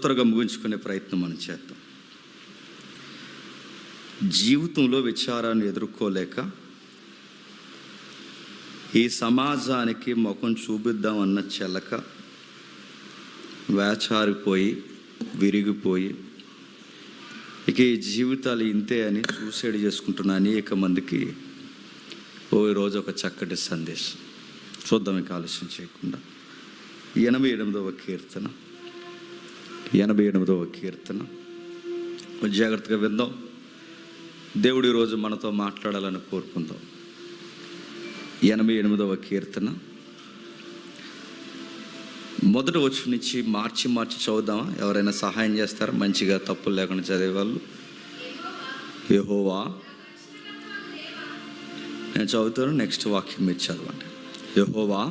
త్వరగా ముగించుకునే ప్రయత్నం మనం చేద్దాం. జీవితంలో విచారాన్ని ఎదుర్కోలేక ఈ సమాజానికి ముఖం చూపిద్దామన్న చెలక వేచారిపోయి విరిగిపోయి ఇక ఈ జీవితాలు ఇంతే అని సూసైడ్ చేసుకుంటున్న అనేక మందికి ఈరోజు ఒక చక్కటి సందేశం చూద్దాం. ఇక ఆలస్యం చేయకుండా 88వ కీర్తన జాగ్రత్తగా విందాం. దేవుడు ఈరోజు మనతో మాట్లాడాలని కోరుకుందాం. 88వ కీర్తన మొదటి వచనం నుంచి మార్చి చదువుదామా? ఎవరైనా సహాయం చేస్తారా? మంచిగా తప్పులు లేకుండా చదివేవాళ్ళు. యెహోవా, నేను చదువుతాను, నెక్స్ట్ వాక్యం మీరు చదవండి. యెహోవా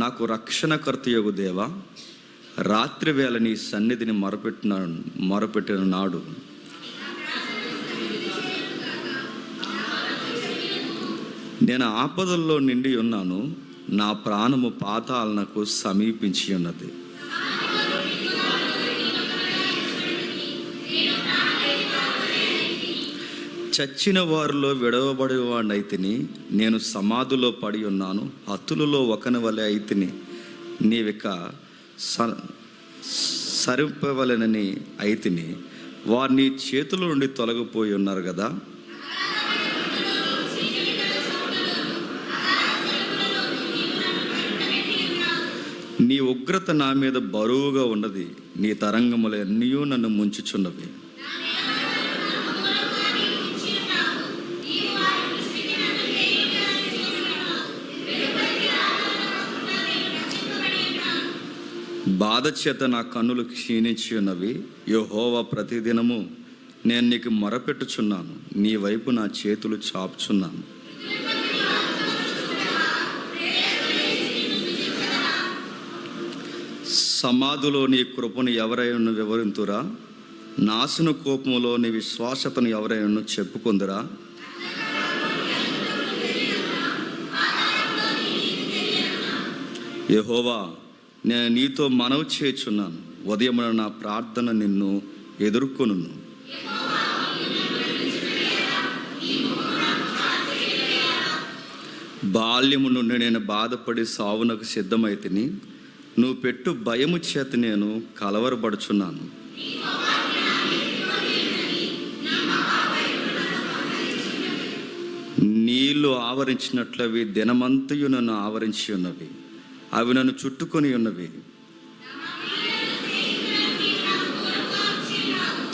నాకు రక్షణకర్తయగు దేవా, రాత్రి వేళ నీ సన్నిధిని మొరపెట్టిన నాడు నేను ఆపదల్లో నిండి ఉన్నాను. నా ప్రాణము పాతాళనకు సమీపించి ఉన్నది. చచ్చిన వారిలో విడవబడి వాడినైతిని. నేను సమాధిలో పడి ఉన్నాను. హతులలో ఒకని వలె అయితిని. నీవిక సరిపవలెనని అయితిని. వారిని చేతుల నుండి తొలగిపోయి ఉన్నారు కదా. నీ ఉగ్రత నా మీద బరువుగా ఉన్నది. నీ తరంగములు అన్నీ నన్ను ముంచుచున్నవి. బాధ చేత నా కన్నులు క్షీణించి ఉన్నవి. యెహోవా, ప్రతిదినము నేను నీకు మొరపెట్టుచున్నాను. నీ వైపు నా చేతులు చాపుచున్నాను. సమాధిలో నీ కృపను ఎవరైనా వివరింతురా? నాశన కోపములో నీ విశ్వాసతను ఎవరైనా చెప్పుకుందురా? యెహోవా, నేను నీతో మనవి చేయుచున్నాను. ఉదయమున నా ప్రార్థన నిన్ను ఎదుర్కొనును. బాల్యము నుండి నేను బాధపడి సావునకు సిద్ధమైతిని. నువ్వు పెట్టు భయము చేత నేను కలవరపడుచున్నాను. నీళ్లు ఆవరించినట్లవి దినమంతయు నన్ను ఆవరించి ఉన్నవి. అవి నన్ను చుట్టుకొని ఉన్నవి.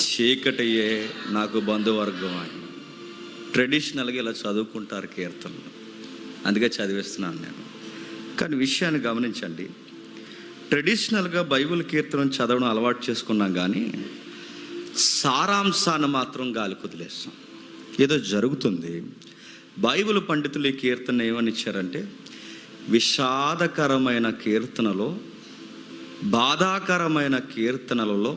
చీకటయే నాకు బంధువర్గం అని ట్రెడిషనల్గా ఇలా చదువుకుంటారు కీర్తనలు. అందుకే చదివిస్తున్నాను నేను. కానీ విషయాన్ని గమనించండి. ట్రెడిషనల్గా బైబిల్ కీర్తన చదవడం అలవాటు చేసుకున్నాం, కానీ సారాంశాన్ని మాత్రం గాలి కుదిలేస్తాం. ఏదో జరుగుతుంది. బైబిల్ పండితులు ఈ కీర్తన ఏమని ఇచ్చారంటే, విషాదకరమైన కీర్తనలో, బాధాకరమైన కీర్తనలలో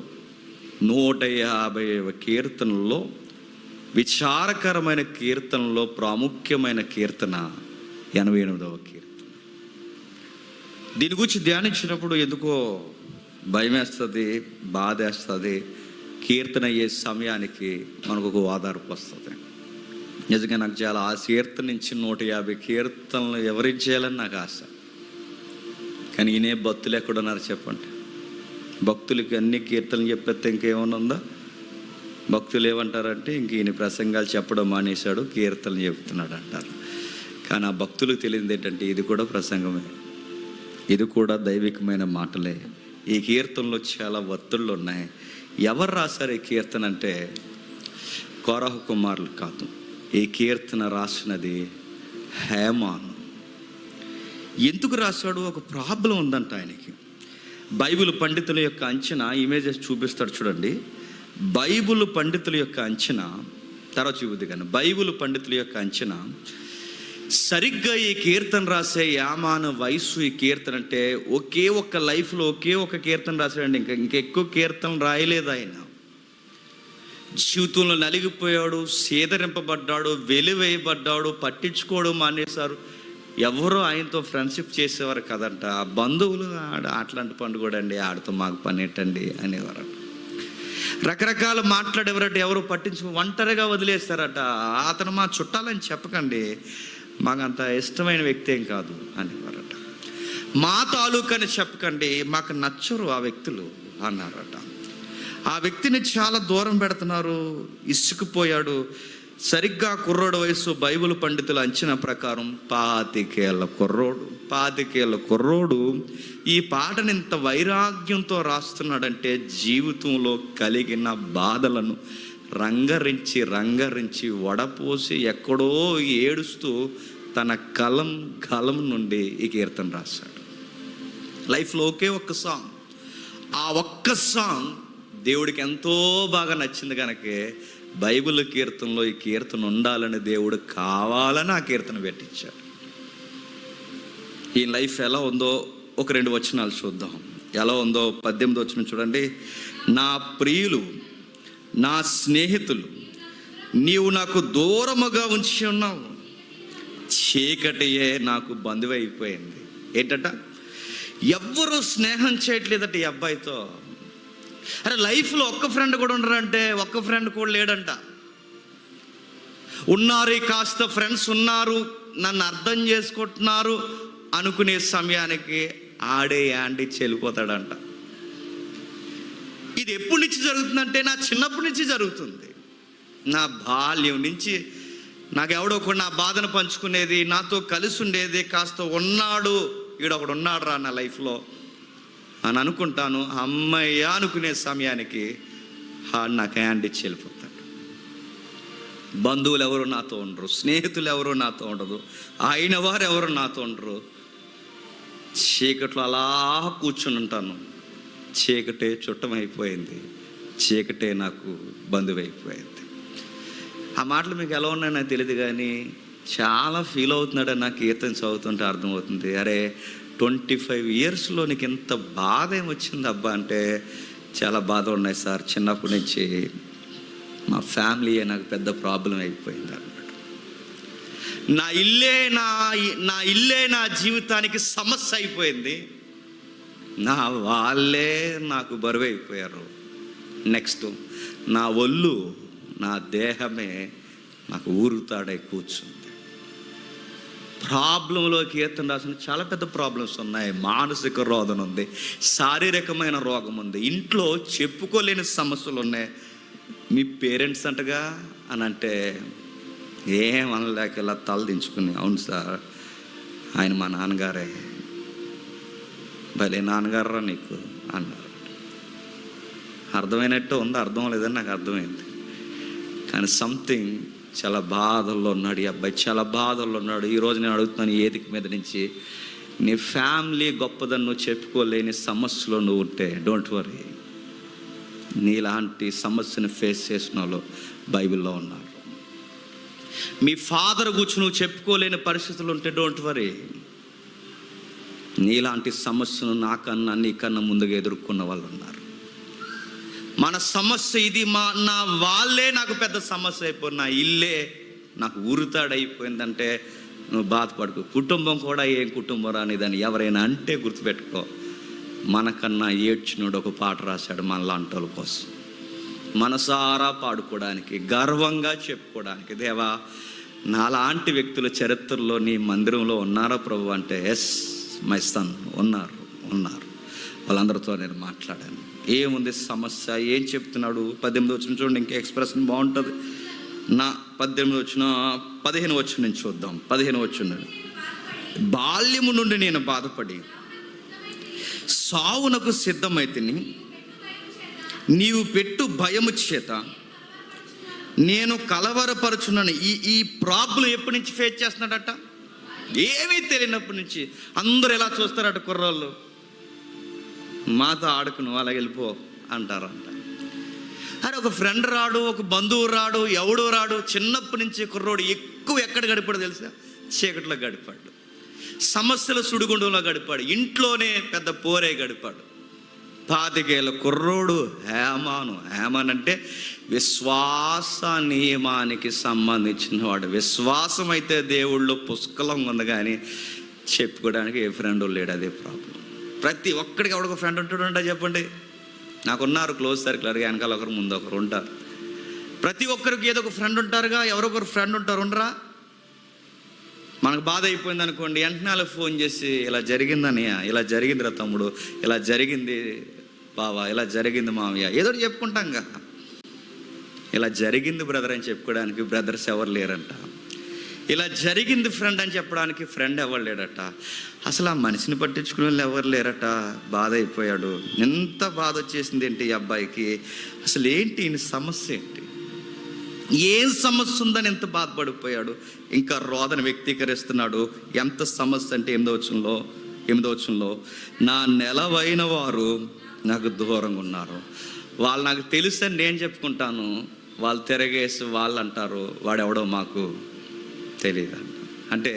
150 కీర్తనల్లో విచారకరమైన కీర్తనలో ప్రాముఖ్యమైన కీర్తన 88వ కీర్తన. దీని గురించి ధ్యానించినప్పుడు ఎందుకో భయం వేస్తుంది, బాధ వేస్తుంది. కీర్తన అయ్యే సమయానికి మనకు ఒక ఓదార్పు వస్తుంది. నిజంగా నాకు చాలా ఆశ. కీర్తన నుంచి 150 కీర్తనలు ఎవరికి చేయాలని నాకు ఆశ. కానీ ఈయనే భక్తులు ఎక్కడున్నారు చెప్పండి? భక్తులకి అన్ని కీర్తనలు చెప్పేస్తే ఇంకేమన్నా ఉందా? భక్తులు ఏమంటారంటే, ఇంక ఈయన ప్రసంగాలు చెప్పడం మానేశాడు, కీర్తనలు చెప్తున్నాడు అంటారు. కానీ ఆ భక్తులకు తెలియదు ఏంటంటే, ఇది కూడా ప్రసంగమే, ఇది కూడా దైవికమైన మాటలే. ఈ కీర్తనలో చాలా ఒత్తిళ్ళు ఉన్నాయి. ఎవరు రాశారు ఈ కీర్తన అంటే కోరహ కుమారులు కాదు. ఈ కీర్తన రాసినది హేమాను. ఎందుకు రాశాడు? ఒక ప్రాబ్లం ఉందంట ఆయనకి. బైబిల్ పండితుల యొక్క అంచనా, ఇమేజెస్ చూపిస్తాడు చూడండి. బైబిల్ పండితుల యొక్క అంచనా తర్వాత చూపుద్ది. కానీ బైబిల్ పండితుల యొక్క అంచనా, సరిగ్గా ఈ కీర్తన రాసే యామాను వయసు ఈ కీర్తన అంటే ఒకే ఒక్క లైఫ్లో ఒకే ఒక కీర్తన రాశాడండి. ఇంకెక్కువ కీర్తనలు రాయలేదు ఆయన. జీవితంలో నలిగిపోయాడు, సేదరింపబడ్డాడు, వెలివేయబడ్డాడు, పట్టించుకోవడం మానేశారు. ఎవరు ఆయనతో ఫ్రెండ్షిప్ చేసేవారు కదంట. ఆ బంధువులు అట్లాంటి పండు కూడా అండి, ఆడితో మాకు పని ఏంటండి అనేవారట. రకరకాల మాట్లాడేవారట, ఎవరు పట్టించుకో, ఒంటరిగా వదిలేస్తారట. అతను మా చుట్టాలని చెప్పకండి, మాకు అంత ఇష్టమైన వ్యక్తి ఏం కాదు అనేవారట. మా తాలూకని చెప్పకండి, మాకు నచ్చరు ఆ వ్యక్తులు అన్నారట. ఆ వ్యక్తిని చాలా దూరం పెడుతున్నారు, ఇసుకుపోయాడు. సరిగ్గా కుర్రోడు వయసు బైబిల్ పండితుల అంచనా ప్రకారం 25 ఏళ్ళ కుర్రోడు ఈ పాటని ఇంత వైరాగ్యంతో రాస్తున్నాడంటే జీవితంలో కలిగిన బాధలను రంగరించి వడపోసి ఎక్కడో ఏడుస్తూ తన కలం నుండి ఈ కీర్తన రాశాడు. లైఫ్లో ఒకే ఒక్క సాంగ్, ఆ ఒక్క సాంగ్ దేవుడికి ఎంతో బాగా నచ్చింది కనుకే బైబిల్ కీర్తనలో ఈ కీర్తన ఉండాలని దేవుడు కావాలని ఆ కీర్తన పెట్టించాడు. ఈ లైఫ్ ఎలా ఉందో ఒక 2 వచనాలు చూద్దాం. ఎలా ఉందో 18 వచనం చూడండి. నా ప్రియులు, నా స్నేహితులు, నీవు నాకు దూరముగా ఉంచి ఉన్నావు, చీకటియే నాకు బంధువు అయిపోయింది. ఏంటట, ఎవ్వరూ స్నేహం చేయట్లేదట ఈ అబ్బాయితో. అరే లైఫ్లో ఒక్క ఫ్రెండ్ కూడా ఉండరంటే, ఒక్క ఫ్రెండ్ కూడా లేడంట. ఉన్నారు, కాస్త ఫ్రెండ్స్ ఉన్నారు, నన్ను అర్థం చేసుకుంటున్నారు అనుకునే సమయానికి ఆడే యాండి చెల్లిపోతాడంట. ఇది ఎప్పటి నుంచి జరుగుతుందంటే, నా చిన్నప్పటి నుంచి జరుగుతుంది. నా బాల్యం నుంచి నాకు ఎవడో ఒకడు నా బాధను పంచుకునేది, నాతో కలిసి ఉండేది, కాస్త ఉన్నాడు, ఈడొకడు ఉన్నాడు రా నా లైఫ్లో అని అనుకుంటాను. అమ్మయ్య అనుకునే సమయానికి నాకు హ్యాండ్ ఇచ్చి వెళ్ళిపోతాడు. బంధువులు ఎవరు నాతో ఉండరు, స్నేహితులు ఎవరు నాతో ఉండరు, అయిన వారు ఎవరు నాతో ఉండరు. చీకట్లో అలా కూర్చుని ఉంటాను. చీకటే చుట్టమైపోయింది, చీకటే నాకు బంధువు అయిపోయింది. ఆ మాటలు మీకు ఎలా ఉన్నాయో నాకు తెలియదు, కానీ చాలా ఫీల్ అవుతున్నాడని నాకు కీర్తన చదువుతుంటే అర్థమవుతుంది. అరే 25 ఇయర్స్లో నీకు ఇంత బాధ ఏమొచ్చింది అబ్బా అంటే, చాలా బాధ ఉన్నాయి సార్. చిన్నప్పటి నుంచి మా ఫ్యామిలీయే నాకు పెద్ద ప్రాబ్లం అయిపోయింది అన్నమాట. నా ఇల్లే నా జీవితానికి సమస్య అయిపోయింది. నా వాళ్ళే నాకు బరువు అయిపోయారు. నెక్స్ట్ నా ఒళ్ళు, నా దేహమే నాకు ఊరుతాడై కూర్చుంది. ప్రాబ్లంలో కీర్తన రాసిన చాలా పెద్ద ప్రాబ్లమ్స్ ఉన్నాయి. మానసిక రోదన ఉంది, శారీరకమైన రోగం ఉంది, ఇంట్లో చెప్పుకోలేని సమస్యలు ఉన్నాయి. మీ పేరెంట్స్ అంటగా అని అంటే ఏమనలేక ఇలా తలదించుకుని, అవును సార్ ఆయన మా నాన్నగారే, భలే నాన్నగారా నీకు అన్నారు. అర్థమైనట్టు ఉంది, అర్థం లేదని నాకు అర్థమైంది. కానీ సంథింగ్ చాలా బాధల్లో ఉన్నాడు ఈ అబ్బాయి, చాలా బాధల్లో ఉన్నాడు. ఈరోజు నేను అడుగుతున్నాను, ఏదికి మీద నుంచి నీ ఫ్యామిలీ గొప్పదని నువ్వు చెప్పుకోలేని సమస్యలో నువ్వు ఉంటే డోంట్ వరీ. నీలాంటి సమస్యను ఫేస్ చేసిన వాళ్ళు బైబిల్లో ఉన్నారు. మీ ఫాదర్ గురించి నువ్వు చెప్పుకోలేని పరిస్థితులు ఉంటే డోంట్ వరీ. నీలాంటి సమస్యను నాకన్నా నీకన్నా ముందుగా ఎదుర్కొన్న వాళ్ళు ఉన్నారు. మన సమస్య ఇది, నా వాళ్ళే నాకు పెద్ద సమస్య అయిపోయింది, నా ఇల్లే నాకు ఊరుతాడైపోయిందంటే నువ్వు బాధపడుకో. కుటుంబం కూడా ఏం కుటుంబం రాని దాన్ని ఎవరైనా అంటే గుర్తుపెట్టుకో, మనకన్నా ఏడ్చినోడు ఒక పాట రాశాడు మనలాంటి వాళ్ళ కోసం, మనసారా పాడుకోవడానికి, గర్వంగా చెప్పుకోవడానికి. దేవా, నాలాంటి వ్యక్తుల చరిత్రలో నీ మందిరంలో ఉన్నారా ప్రభు అంటే, ఎస్ మై సన్ ఉన్నారు. వాళ్ళందరితో నేను మాట్లాడాను. ఏముంది సమస్య, ఏం చెప్తున్నాడు? 18 వచనం చూడండి, ఇంకా ఎక్స్ప్రెషన్ బాగుంటుంది. నా 15 వచనం నుంచి చూద్దాం. 15 వచనం, బాల్యము నుండి నేను బాధపడి సావునకు సిద్ధమైతిని, నీవు పెట్టు భయము చేత నేను కలవరపరచున్నాను. ఈ ప్రాబ్లం ఎప్పటి నుంచి ఫేస్ చేస్తున్నాడట? ఏమీ తెలియనప్పటి నుంచి. అందరూ ఎలా చూస్తారట, కుర్రోళ్ళు మాతో ఆడుకును అలాగ వెళ్ళిపో అంటారంట. అరే ఒక ఫ్రెండ్ రాడు, ఒక బంధువు రాడు, ఎవడో రాడు. చిన్నప్పటి నుంచి కుర్రోడు ఎక్కువ ఎక్కడ గడిపాడు తెలుసా? చీకట్లో గడిపాడు, సమస్యల సుడిగుండంలో గడిపాడు, ఇంట్లోనే పెద్ద పోరే గడిపాడు. 25 కుర్రోడు హేమాను. హేమాన్ అంటే విశ్వాస నియమానికి సంబంధించిన వాడు. విశ్వాసం అయితే దేవుళ్ళు పుష్కలంగా ఉంది, కానీ చెప్పుకోవడానికి ఏ ఫ్రెండ్ లేడు. అదే ప్రాబ్లం. ప్రతి ఒక్కడికి ఎవడొక ఫ్రెండ్ ఉంటాడు చెప్పండి. నాకున్నారు క్లోజ్ సర్కిల్, వెనకాల ఒకరు ముందు ఒకరు ఉంటారు. ప్రతి ఒక్కరికి ఏదో ఒక ఫ్రెండ్ ఉంటారుగా, ఎవరొకరు ఫ్రెండ్ ఉంటారు. ఉండరా? మనకు బాధ అయిపోయింది అనుకోండి, వెంటనే వాళ్ళకి ఫోన్ చేసి ఇలా జరిగిందని, ఇలా జరిగిందిరా తమ్ముడు, ఇలా జరిగింది బావా, ఇలా జరిగింది మామయ్య, ఏదో చెప్పుకుంటాం కదా. ఇలా జరిగింది బ్రదర్ అని చెప్పుకోవడానికి బ్రదర్స్ ఎవరు లేరంట. ఇలా జరిగింది ఫ్రెండ్ అని చెప్పడానికి ఫ్రెండ్ ఎవరు లేడట. అసలు ఆ మనిషిని పట్టించుకునే వాళ్ళు ఎవరు లేరట. బాధ అయిపోయాడు. ఎంత బాధ వచ్చేసింది ఏంటి ఈ అబ్బాయికి. అసలు ఏంటి ఈయన సమస్య ఏంటి, ఏం సమస్య ఉందని ఎంత బాధపడిపోయాడు. ఇంకా రోదన వ్యక్తీకరిస్తున్నాడు. ఎంత సమస్య అంటే 8వ వచనంలో నా నెలవైన వారు నాకు దూరంగా ఉన్నారు. వాళ్ళు నాకు తెలుసు అని నేను చెప్పుకుంటాను, వాళ్ళు తిరగేసి వాళ్ళు అంటారు వాడెవడో మాకు తెలియదు. అంటే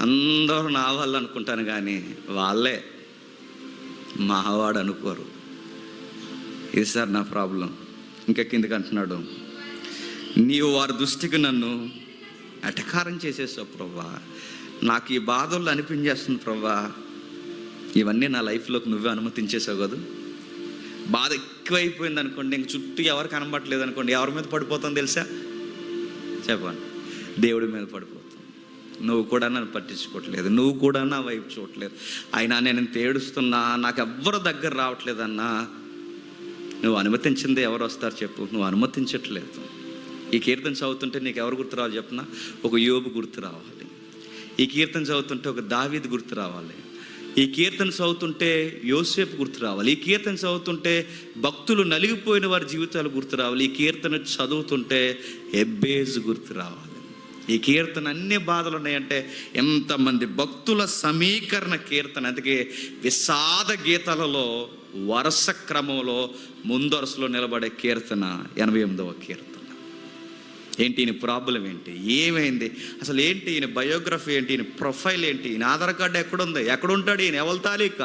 అందరూ నా వాళ్ళు అనుకుంటాను, కానీ వాళ్ళే మావాడు అనుకోరు. ఇది సార్ నా ప్రాబ్లం. ఇంకా కిందకి అంటున్నాడు, నీవు వారి దృష్టికి నన్ను ఎటకారం చేసేసావు ప్రభా, నాకు ఈ బాధల్లో అనిపించేస్తుంది ప్రభా. ఇవన్నీ నా లైఫ్లోకి నువ్వే అనుమతించేసావు కదా. బాధ ఎక్కువైపోయింది అనుకోండి, ఇంక చుట్టూ ఎవరు కనబట్టలేదు అనుకోండి, ఎవరి మీద పడిపోతాం తెలుసా? చెప్పండి. దేవుడి మీద పడిపోతాం. నువ్వు కూడా నన్ను పట్టించుకోవట్లేదు, నువ్వు కూడా నా వైపు చూడట్లేదు, అయినా నేను ఏడుస్తున్నా, నాకు ఎవ్వరు దగ్గర రావట్లేదన్నా. నువ్వు అనుమతించింది ఎవరు వస్తారు చెప్పు? నువ్వు అనుమతించట్లేదు. ఈ కీర్తన చదువుతుంటే నీకు ఎవరు గుర్తు రావాలి చెప్పినా? ఒక యోబు గుర్తు రావాలి. ఈ కీర్తన చదువుతుంటే ఒక దావీదు గుర్తు రావాలి. ఈ కీర్తన చదువుతుంటే యోసేపు గుర్తు రావాలి. ఈ కీర్తన చదువుతుంటే భక్తులు నలిగిపోయిన వారి జీవితాలు గుర్తు రావాలి. ఈ కీర్తన చదువుతుంటే ఎబ్బేజు గుర్తు రావాలి. ఈ కీర్తన అన్ని బాధలు ఉన్నాయంటే ఎంతమంది భక్తుల సమీకరణ కీర్తన. అందుకే విషాద గీతాలలో వరుస క్రమంలో ముందరసలో నిలబడే కీర్తన 88వ కీర్తన. ఏంటి ఈయన ప్రాబ్లం ఏంటి, ఏమైంది అసలు, ఏంటి ఈయన బయోగ్రఫీ ఏంటి, ఈయన ప్రొఫైల్ ఏంటి, ఈయన ఆధార్ కార్డు ఎక్కడుంది, ఎక్కడుంటాడు ఈయన, ఎవరి తాలూక,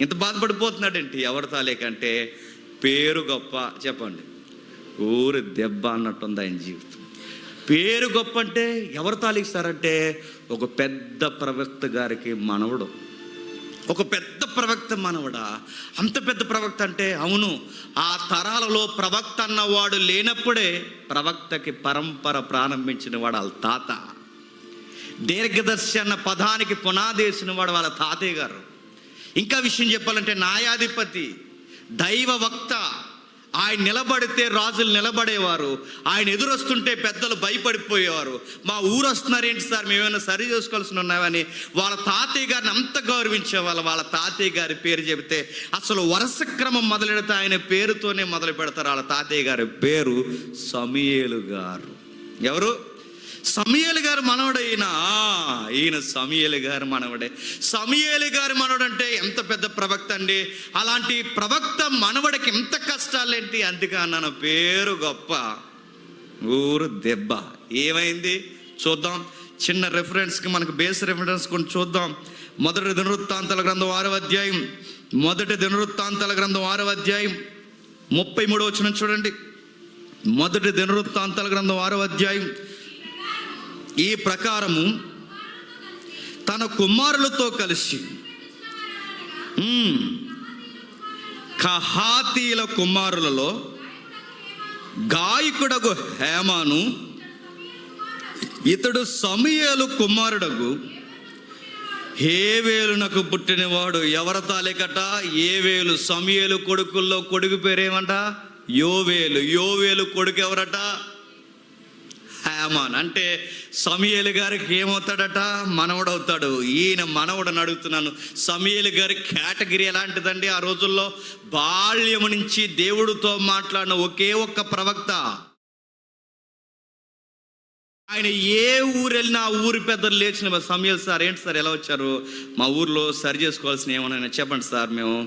ఇంత బాధపడిపోతున్నాడు ఏంటి, ఎవరి తాలూక అంటే పేరు గొప్ప. చెప్పండి, ఊరు దెబ్బ అన్నట్టుంది ఆయన జీవితం. పేరు గొప్ప అంటే ఎవరు తాలిస్తారంటే ఒక పెద్ద ప్రవక్త గారికి మనవడు. ఒక పెద్ద ప్రవక్త మనవడా? అంత పెద్ద ప్రవక్త అంటే అవును, ఆ తరాలలో ప్రవక్త అన్నవాడు లేనప్పుడే ప్రవక్తకి పరంపర ప్రారంభించిన వాడు వాళ్ళ తాత. దీర్ఘదర్శి అన్న పదానికి పునాదేసిన వాడు వాళ్ళ తాతయ్య గారు. ఇంకా విషయం చెప్పాలంటే న్యాయాధిపతి, దైవ వక్త. ఆయన నిలబడితే రాజులు నిలబడేవారు, ఆయన ఎదురొస్తుంటే పెద్దలు భయపడిపోయేవారు. మా ఊరు వస్తున్నారేంటి సార్, మేమేమైనా సరి చేసుకోవాల్సి ఉన్నామని వాళ్ళ తాతయ్య గారిని అంత గౌరవించేవాళ్ళు. వాళ్ళ తాతయ్య గారి పేరు చెబితే అసలు వరుస క్రమం మొదలెడితే ఆయన పేరుతోనే మొదలు పెడతారు. వాళ్ళ తాతయ్య గారి పేరు సమూయేలు గారు. ఎవరు? సమూయేలు గారు మనవడు. ఈయన సమూయేలు గారు మనవడే. సమూయేలు గారి మనవడు అంటే ఎంత పెద్ద ప్రవక్త అండి. అలాంటి ప్రవక్త మనవడికి ఎంత కష్టాలేంటి. అందుకే అన్నాను పేరు గొప్ప, ఊరు దెబ్బ. ఏమైంది చూద్దాం. చిన్న రెఫరెన్స్కి మనకు బేస్ రెఫరెన్స్ కొన్ని చూద్దాం. మొదటి దినవృత్తాంతాల గ్రంథం 6వ అధ్యాయం, మొదటి దినవృత్తాంతాల గ్రంథం 6వ అధ్యాయం 33వ వచనం చూడండి. మొదటి దినవృత్తాంతాల గ్రంథం 6వ అధ్యాయం, ఈ ప్రకారము తన కుమారులతో కలిసి కహాతీల కుమారులలో గాయకుడగు హేమాను, ఇతడు సమూయేలు కుమారుడగు హేవేలునకు పుట్టినవాడు. ఎవరి తాలికట? ఏవేలు. సమూయేలు కొడుకుల్లో కొడుకు పేరేమంట? యోవేలు. యోవేలు కొడుకు ఎవరట? హేమాన్. అంటే సమూయేలు గారికి ఏమవుతాడట? మనవడవుతాడు. ఈయన మనవడని అడుగుతున్నాను. సమూయేలు గారి కేటగిరీ ఎలాంటిదండి? ఆ రోజుల్లో బాల్యము నుంచి దేవుడితో మాట్లాడిన ఒకే ఒక్క ప్రవక్త. ఆయన ఏ ఊరు వెళ్ళినా ఆ ఊరి పెద్దలు లేచిన సమూయేలు సార్, ఏంటి సార్ ఎలా వచ్చారు, మా ఊర్లో సరి చేసుకోవాల్సిన ఏమన్నా చెప్పండి సార్, మేము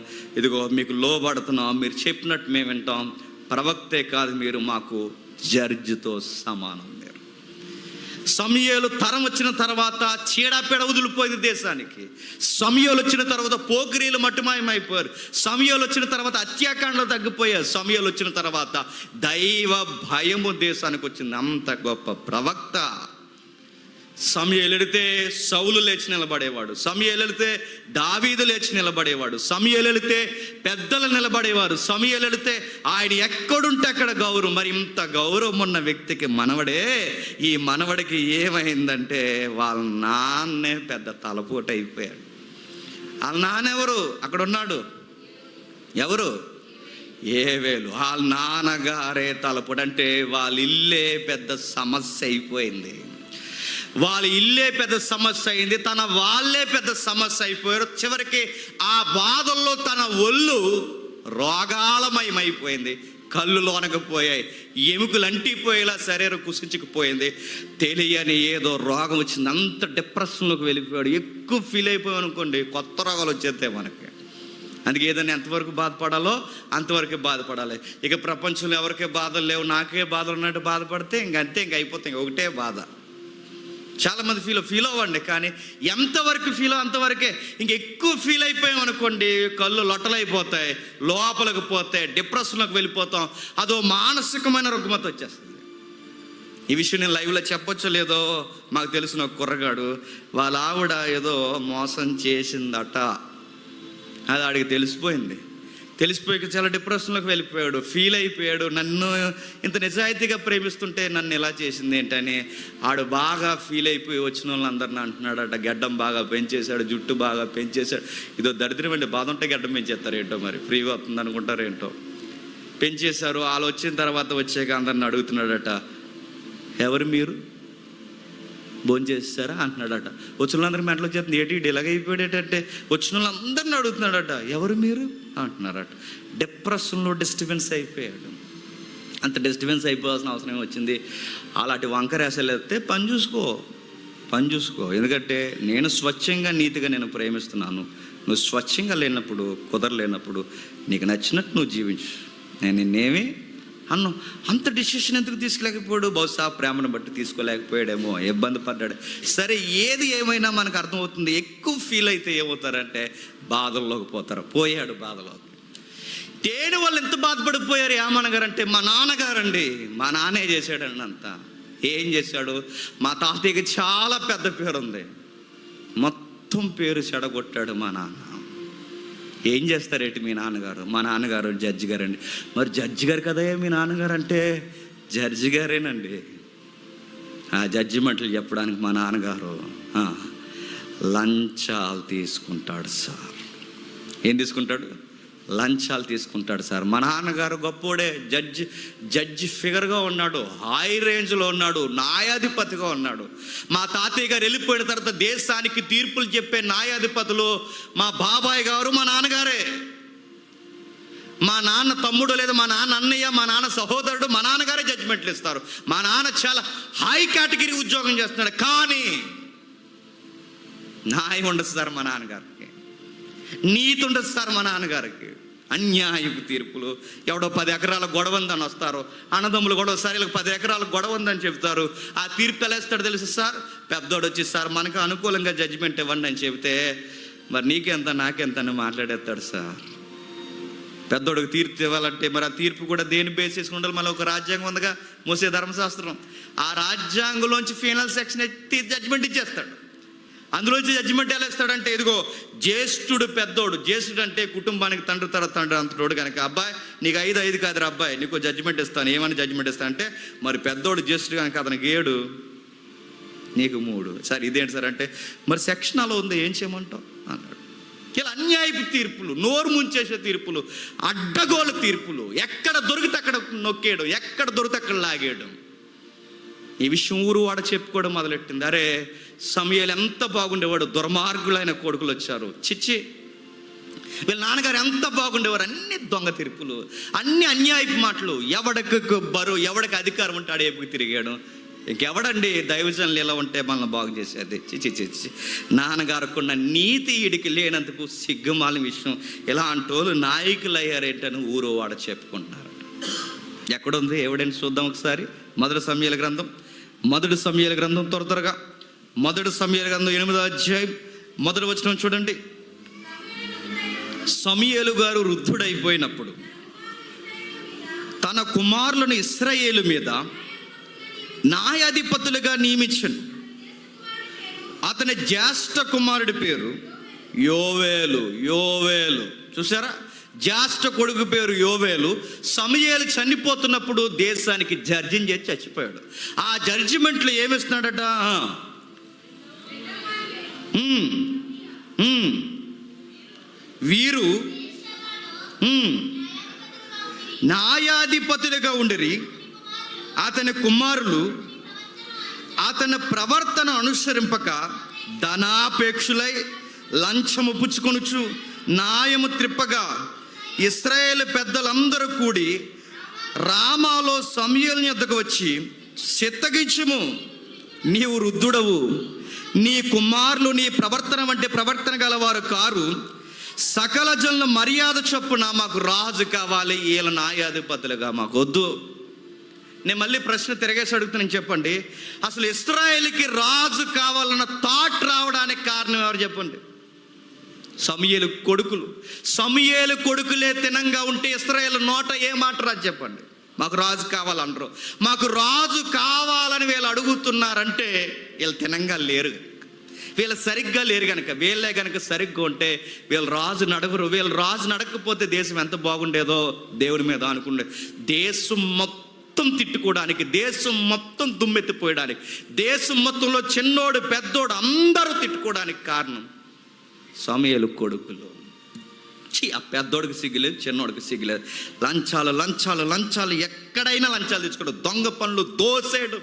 ఇదిగో మీకు లోబడుతున్నాం, మీరు చెప్పినట్టు మేము వింటాం. ప్రవక్తే కాదు, మీరు మాకు జడ్జితో సమానం. సమూయేలు తరం వచ్చిన తర్వాత చీడపీడ వదిలిపోయింది దేశానికి. సమూయేలు వచ్చిన తర్వాత పోకిరీలు మట్టుమాయమైపోయారు. సమూయేలు వచ్చిన తర్వాత హత్యాకాండలు తగ్గిపోయారు. సమూయేలు వచ్చిన తర్వాత దైవ భయము దేశానికి వచ్చింది. అంత గొప్ప ప్రవక్త. సమూయేలు వెళితే సౌలు లేచి నిలబడేవాడు. సమూయేలు వెళితే దావీదు లేచి నిలబడేవాడు. సమూయేలు వెళితే పెద్దలు నిలబడేవారు. సమూయేలు వెళితే ఆయన ఎక్కడుంటే అక్కడ గౌరవం. మరి ఇంత గౌరవం ఉన్న వ్యక్తికి మనవడే, ఈ మనవడికి ఏమైందంటే వాళ్ళ నాన్నే పెద్ద తలపోటు అయిపోయాడు. వాళ్ళ నాన్న ఎవరు? అక్కడ ఉన్నాడు. ఎవరు? ఏవేలు. వాళ్ళ నాన్నగారే తలపోటు. అంటే వాళ్ళ ఇల్లే పెద్ద సమస్య అయిపోయింది. వాళ్ళ ఇల్లే పెద్ద సమస్య అయింది. తన వాళ్ళే పెద్ద సమస్య అయిపోయారు. చివరికి ఆ బాధల్లో తన ఒళ్ళు రోగాలమయమైపోయింది. కళ్ళు లోనకపోయాయి, ఎముకలు అంటిపోయేలా శరీరం కుసించుకుపోయింది. తెలియని ఏదో రోగం వచ్చింది. అంత డిప్రెషన్లోకి వెళ్ళిపోయాడు. ఎక్కువ ఫీల్ అయిపోయాం అనుకోండి, కొత్త రోగాలు వచ్చేస్తాయి మనకి. అందుకే ఏదైనా ఎంతవరకు బాధపడాలో అంతవరకే బాధపడాలి. ఇక ప్రపంచంలో ఎవరికే బాధలు లేవు, నాకే బాధలు ఉన్నట్టు బాధపడితే ఇంకంతే, ఇంక అయిపోతాయి. ఒకటే బాధ. చాలామంది ఫీల్ అవ్వండి, కానీ ఎంతవరకు ఫీల్ అంతవరకే. ఇంకెక్కువ ఫీల్ అయిపోయాం అనుకోండి, కళ్ళు లొట్టలైపోతాయి, లోపలికి పోతాయి, డిప్రెషన్లోకి వెళ్ళిపోతాం. అదో మానసికమైన రుగ్మత వచ్చేస్తుంది. ఈ విషయం నేను లైవ్లో చెప్పొచ్చో లేదో, మాకు తెలిసిన ఒక కుర్రగాడు వాళ్ళ ఆవిడ ఏదో మోసం చేసిందట. అది ఆడికి తెలిసిపోయింది. తెలిసిపోయి చాలా డిప్రెషన్లోకి వెళ్ళిపోయాడు. ఫీల్ అయిపోయాడు. నన్ను ఇంత నిజాయితీగా ప్రేమిస్తుంటే నన్ను ఇలా చేసింది ఏంటని ఆడు బాగా ఫీల్ అయిపోయి వచ్చిన వాళ్ళందరినీ అంటున్నాడట, గడ్డం బాగా పెంచేశాడు, జుట్టు బాగా పెంచేశాడు. ఇదో దరిద్రం అండి, బాధ ఉంటే గడ్డం పెంచేస్తారు ఏంటో, మరి ఫ్రీగా వస్తుంది అనుకుంటారు ఏంటో. పెంచేశారు. వాళ్ళు వచ్చిన తర్వాత వచ్చాక అందరిని అడుగుతున్నాడట, ఎవరు మీరు, భోజనం చేస్తారా అంటున్నాడట. వచ్చిన వాళ్ళందరికీ మెంటలో చెప్తుంది, ఏంటి ఇలాగైపోయాడేటంటే వచ్చిన వాళ్ళందరినీ అడుగుతున్నాడట, ఎవరు మీరు అంటున్నారట. డిప్రెషన్లో డిస్టర్బెన్స్ అయిపోయాడు. అంత డిస్టర్బెన్స్ అయిపోవాల్సిన అవసరం వచ్చింది. అలాంటి వంకరేసలు ఎత్తే పని చూసుకో. ఎందుకంటే నేను స్వచ్ఛంగా నీతిగా నేను ప్రేమిస్తున్నాను. నువ్వు స్వచ్ఛంగా లేనప్పుడు, కుదరలేనప్పుడు నీకు నచ్చినట్టు నువ్వు జీవించు. నేను నిన్నేమి అన్ను. అంత డిసిషన్ ఎందుకు తీసుకోలేకపోయాడు? బహుశా ప్రేమను బట్టి తీసుకోలేకపోయాడేమో, ఇబ్బంది పడ్డాడు. సరే, ఏది ఏమైనా మనకు అర్థమవుతుంది. ఎక్కువ ఫీల్ అయితే ఏమవుతారంటే బాధల్లోకి పోయాడు బాధలోకి. దేని వల్ల ఎంత బాధపడిపోయారు ఏమనగారంటే, మా నాన్నగారండి, మా నాన్నే చేశాడండి అంతా. ఏం చేశాడు? మా తాతయ్యకి చాలా పెద్ద పేరు ఉంది, మొత్తం పేరు చెడగొట్టాడు మా నాన్న. ఏం చేస్తారేంటి మీ నాన్నగారు? మా నాన్నగారు జడ్జి గారండి. మరి జడ్జి గారు కదా మీ నాన్నగారు అంటే, జడ్జి గారేనండి. ఆ జడ్జిమెంట్లు చెప్పడానికి మా నాన్నగారు లంచాలు తీసుకుంటాడు సార్. ఏం తీసుకుంటాడు? లంచాలు తీసుకుంటాడు సార్. మా నాన్నగారు గొప్పోడే, జడ్జి ఫిగర్గా ఉన్నాడు, హై రేంజ్లో ఉన్నాడు, న్యాయాధిపతిగా ఉన్నాడు. మా తాతయ్య గారు వెళ్ళిపోయిన తర్వాత దేశానికి తీర్పులు చెప్పే న్యాయాధిపతులు మా బాబాయ్ గారు, మా నాన్నగారే. మా నాన్న తమ్ముడు లేదా మా నాన్న అన్నయ్య, మా నాన్న సహోదరుడు, మా నాన్నగారే జడ్జిమెంట్లు ఇస్తారు. మా నాన్న చాలా హై కేటగిరీ ఉద్యోగం చేస్తున్నాడు, కానీ న్యాయం ఉండదు సార్ మా నాన్నగారికి, నీతి ఉండదు సార్ మా నాన్నగారికి. అన్యాయపు తీర్పులు. ఎవడో 10 ఎకరాల గొడవ ఉందని వస్తారు, అన్నదమ్ములు గొడవ, సరే 10 ఎకరాల గొడవ ఉందని చెప్తారు. ఆ తీర్పు ఎలా ఇస్తాడు తెలుసు సార్? పెద్దోడు వచ్చి సార్ మనకు అనుకూలంగా జడ్జిమెంట్ ఇవ్వండి అని చెబితే, మరి నీకెంత నాకెంత అని మాట్లాడేస్తాడు సార్. పెద్దోడికి తీర్పు ఇవ్వాలంటే మరి ఆ తీర్పు కూడా దేని బేస్ చేసుకుని ఉండాలి? మళ్ళీ ఒక రాజ్యాంగం ఉందిగా, మోసే ధర్మశాస్త్రం. ఆ రాజ్యాంగంలోంచి ఫైనల్ సెక్షన్ ఎత్తి జడ్జిమెంట్ ఇచ్చేస్తాడు. అందులోంచి జడ్జిమెంట్ ఎలా ఇస్తాడంటే, ఇదిగో జ్యేష్ఠుడు పెద్దోడు, జ్యేష్ఠుడు అంటే కుటుంబానికి తండ్రి తర్వాత తండ్రి అంతటోడు కనుక, అబ్బాయి నీకు 5 కాదురా అబ్బాయి, నీకు జడ్జిమెంట్ ఇస్తాను. ఏమని జడ్జిమెంట్ ఇస్తాను అంటే, మరి పెద్దోడు జ్యేష్ఠుడు కనుక అతనికి 7, నీకు 3. సార్ ఇదేంటి సార్ అంటే, మరి సెక్షన్ అలా ఉంది, ఏం చేయమంటావు అన్నాడు. ఇలా అన్యాయపు తీర్పులు, నోరు ముంచేసే తీర్పులు, అడ్డగోలు తీర్పులు, ఎక్కడ దొరికితే అక్కడ నొక్కేయడం, ఎక్కడ దొరికితే అక్కడ లాగేయడం. ఈ విషయం ఊరు వాడ చెప్పుకోవడం మొదలెట్టింది. అరే సమూయేలు ఎంత బాగుండేవాడు, దుర్మార్గులైన కొడుకులు వచ్చారు, చిచ్చి వీళ్ళ నాన్నగారు ఎంత బాగుండేవారు. అన్ని దొంగ తీర్పులు, అన్ని అన్యాయపు మాటలు. ఎవడికి బరువు, ఎవడికి అధికారం ఉంటే ఆడేపుకి తిరిగాడు. ఇంకెవడండి దైవజనులు ఎలా ఉంటే మనల్ని బాగు చేసేది? చిచ్చి నాన్నగారుకున్న నీతి ఈడికి లేనందుకు సిగ్గుమాలిన విషయం. ఇలాంటి వాళ్ళు నాయకులు అయ్యారేంటని ఊరు వాడ చెప్పుకుంటున్నారు. ఎక్కడుంది ఎవిడెన్స్ చూద్దాం ఒకసారి. 1 సమూయేలు గ్రంథం మొదటి సమూయేలు గ్రంథం త్వరగా మొదటి సమూయేలు గ్రంథం 8వ అధ్యాయం మొదటి వచనం చూడండి. సమూయేలు గారు వృద్ధుడైపోయినప్పుడు తన కుమారులను ఇశ్రాయేలు మీద న్యాయాధిపతులుగా నియమించను. అతని జ్యేష్ఠ కుమారుడి పేరు యోవేలు. చూసారా, జ్యేష్ఠ కొడుకు పేరు యోవేలు. సమూయేలు చనిపోతున్నప్పుడు దేశానికి జడ్జిని చేసి చచ్చిపోయాడు. ఆ జడ్జిమెంట్లో ఏమిస్తున్నాడట, వీరు న్యాయాధిపతులుగా ఉండిరి, అతని కుమారులు అతని ప్రవర్తన అనుసరింపక ధనాపేక్షులై లంచము పుచ్చుకొనుచు న్యాయము త్రిప్పగా ఇశ్రాయేలు పెద్దలందరూ కూడి రామాలో సమూయేలు యొద్దకు వచ్చి, చిత్తగించుము, నీవు వృద్ధుడవు, నీ కుమారులు నీ ప్రవర్తన వంటి ప్రవర్తన గలవారు కారు, సకల జనుల మర్యాద చొప్పున మాకు రాజు కావాలి, వీళ్ళ న్యాయాధిపతులుగా మాకు వద్దు. నేను మళ్ళీ ప్రశ్న తిరగేసి అడుగుతున్నాను, చెప్పండి, అసలు ఇశ్రాయేలుకి రాజు కావాలన్న థాట్ రావడానికి కారణం ఎవరు చెప్పండి? సమూయేలు కొడుకులు. సమూయేలు కొడుకులే తినంగా ఉంటే ఇశ్రాయేలు నోట ఏ మాట రాదు చెప్పండి? మాకు రాజు కావాలంటారు. మాకు రాజు కావాలని వీళ్ళు అడుగుతున్నారంటే వీళ్ళు తినంగా లేరు, వీళ్ళు సరిగ్గా లేరు కనుక. వీళ్ళే కనుక సరిగ్గా ఉంటే వీళ్ళు రాజు నడవరు. వీళ్ళు రాజు నడకపోతే దేశం ఎంత బాగుండేదో దేవుడి మీద అనుకుండే. దేశం మొత్తం తిట్టుకోవడానికి, దేశం మొత్తం దుమ్మెత్తిపోయడానికి, దేశం మొత్తంలో చిన్నోడు పెద్దోడు అందరూ తిట్టుకోవడానికి కారణం సమూయేలు కొడుకులు. ఆ పెద్దోడికి సిగ్గులేదు, చిన్నోడికి సిగ్గులేదు. లంచాలు, ఎక్కడైనా లంచాలు తీసుకోవడం, దొంగ పనులు, దోసేడు.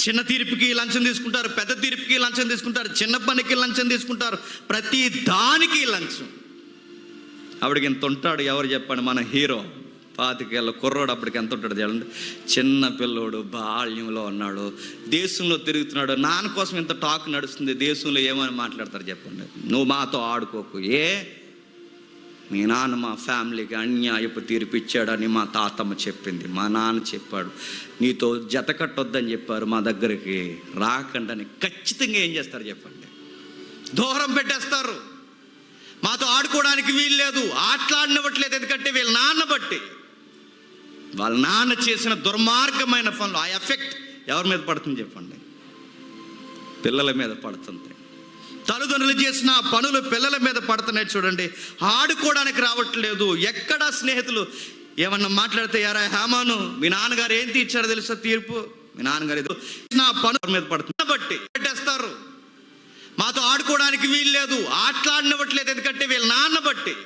చిన్న తీర్పుకి లంచం తీసుకుంటారు, పెద్ద తీర్పుకి లంచం తీసుకుంటారు, చిన్న పనికి లంచం తీసుకుంటారు, ప్రతి దానికి లంచం. అప్పటికి ఎంత ఉంటాడు ఎవరు చెప్పండి? మన హీరో 25 ఏళ్ళ కుర్రోడు అప్పటికి ఎంత ఉంటాడు చూడండి. చిన్న పిల్లోడు, బాల్యంలో ఉన్నాడు, దేశంలో తిరుగుతున్నాడు. నాన్న కోసం ఇంత టాక్ నడుస్తుంది, దేశంలో ఏమని మాట్లాడతారు చెప్పండి? నువ్వు మాతో ఆడుకోకు, మీ నాన్న మా ఫ్యామిలీకి అన్యాయపు తీర్పు ఇచ్చాడని మా తాతమ్మ చెప్పింది, మా నాన్న చెప్పాడు, నీతో జత కట్టొద్దని చెప్పారు, మా దగ్గరికి రాకండని ఖచ్చితంగా ఏం చేస్తారు చెప్పండి? దూరం పెట్టేస్తారు. మాతో ఆడుకోవడానికి వీలు లేదు, ఆటలాడినవ్వట్లేదు. ఎందుకంటే వీళ్ళ నాన్న బట్టి, వాళ్ళ నాన్న చేసిన దుర్మార్గమైన పనులు, ఆ ఎఫెక్ట్ ఎవరి మీద పడుతుంది చెప్పండి? పిల్లల మీద పడుతుంది. తల్లిదండ్రులు చేసిన పనులు పిల్లల మీద పడుతున్నాయి చూడండి. ఆడుకోవడానికి రావట్లేదు. ఎక్కడ స్నేహితులు ఏమన్నా మాట్లాడితే, యారా హేమాను, మీ నాన్నగారు ఏం తీర్చారో తెలుసా తీర్పు? మీ నాన్నగారు నా పనుల మీద పడుతుంది బట్టి పెట్టేస్తారు. మాతో ఆడుకోవడానికి వీలు లేదు, ఆటలాడినవ్వట్లేదు. ఎందుకంటే వీళ్ళ నాన్న బట్టి,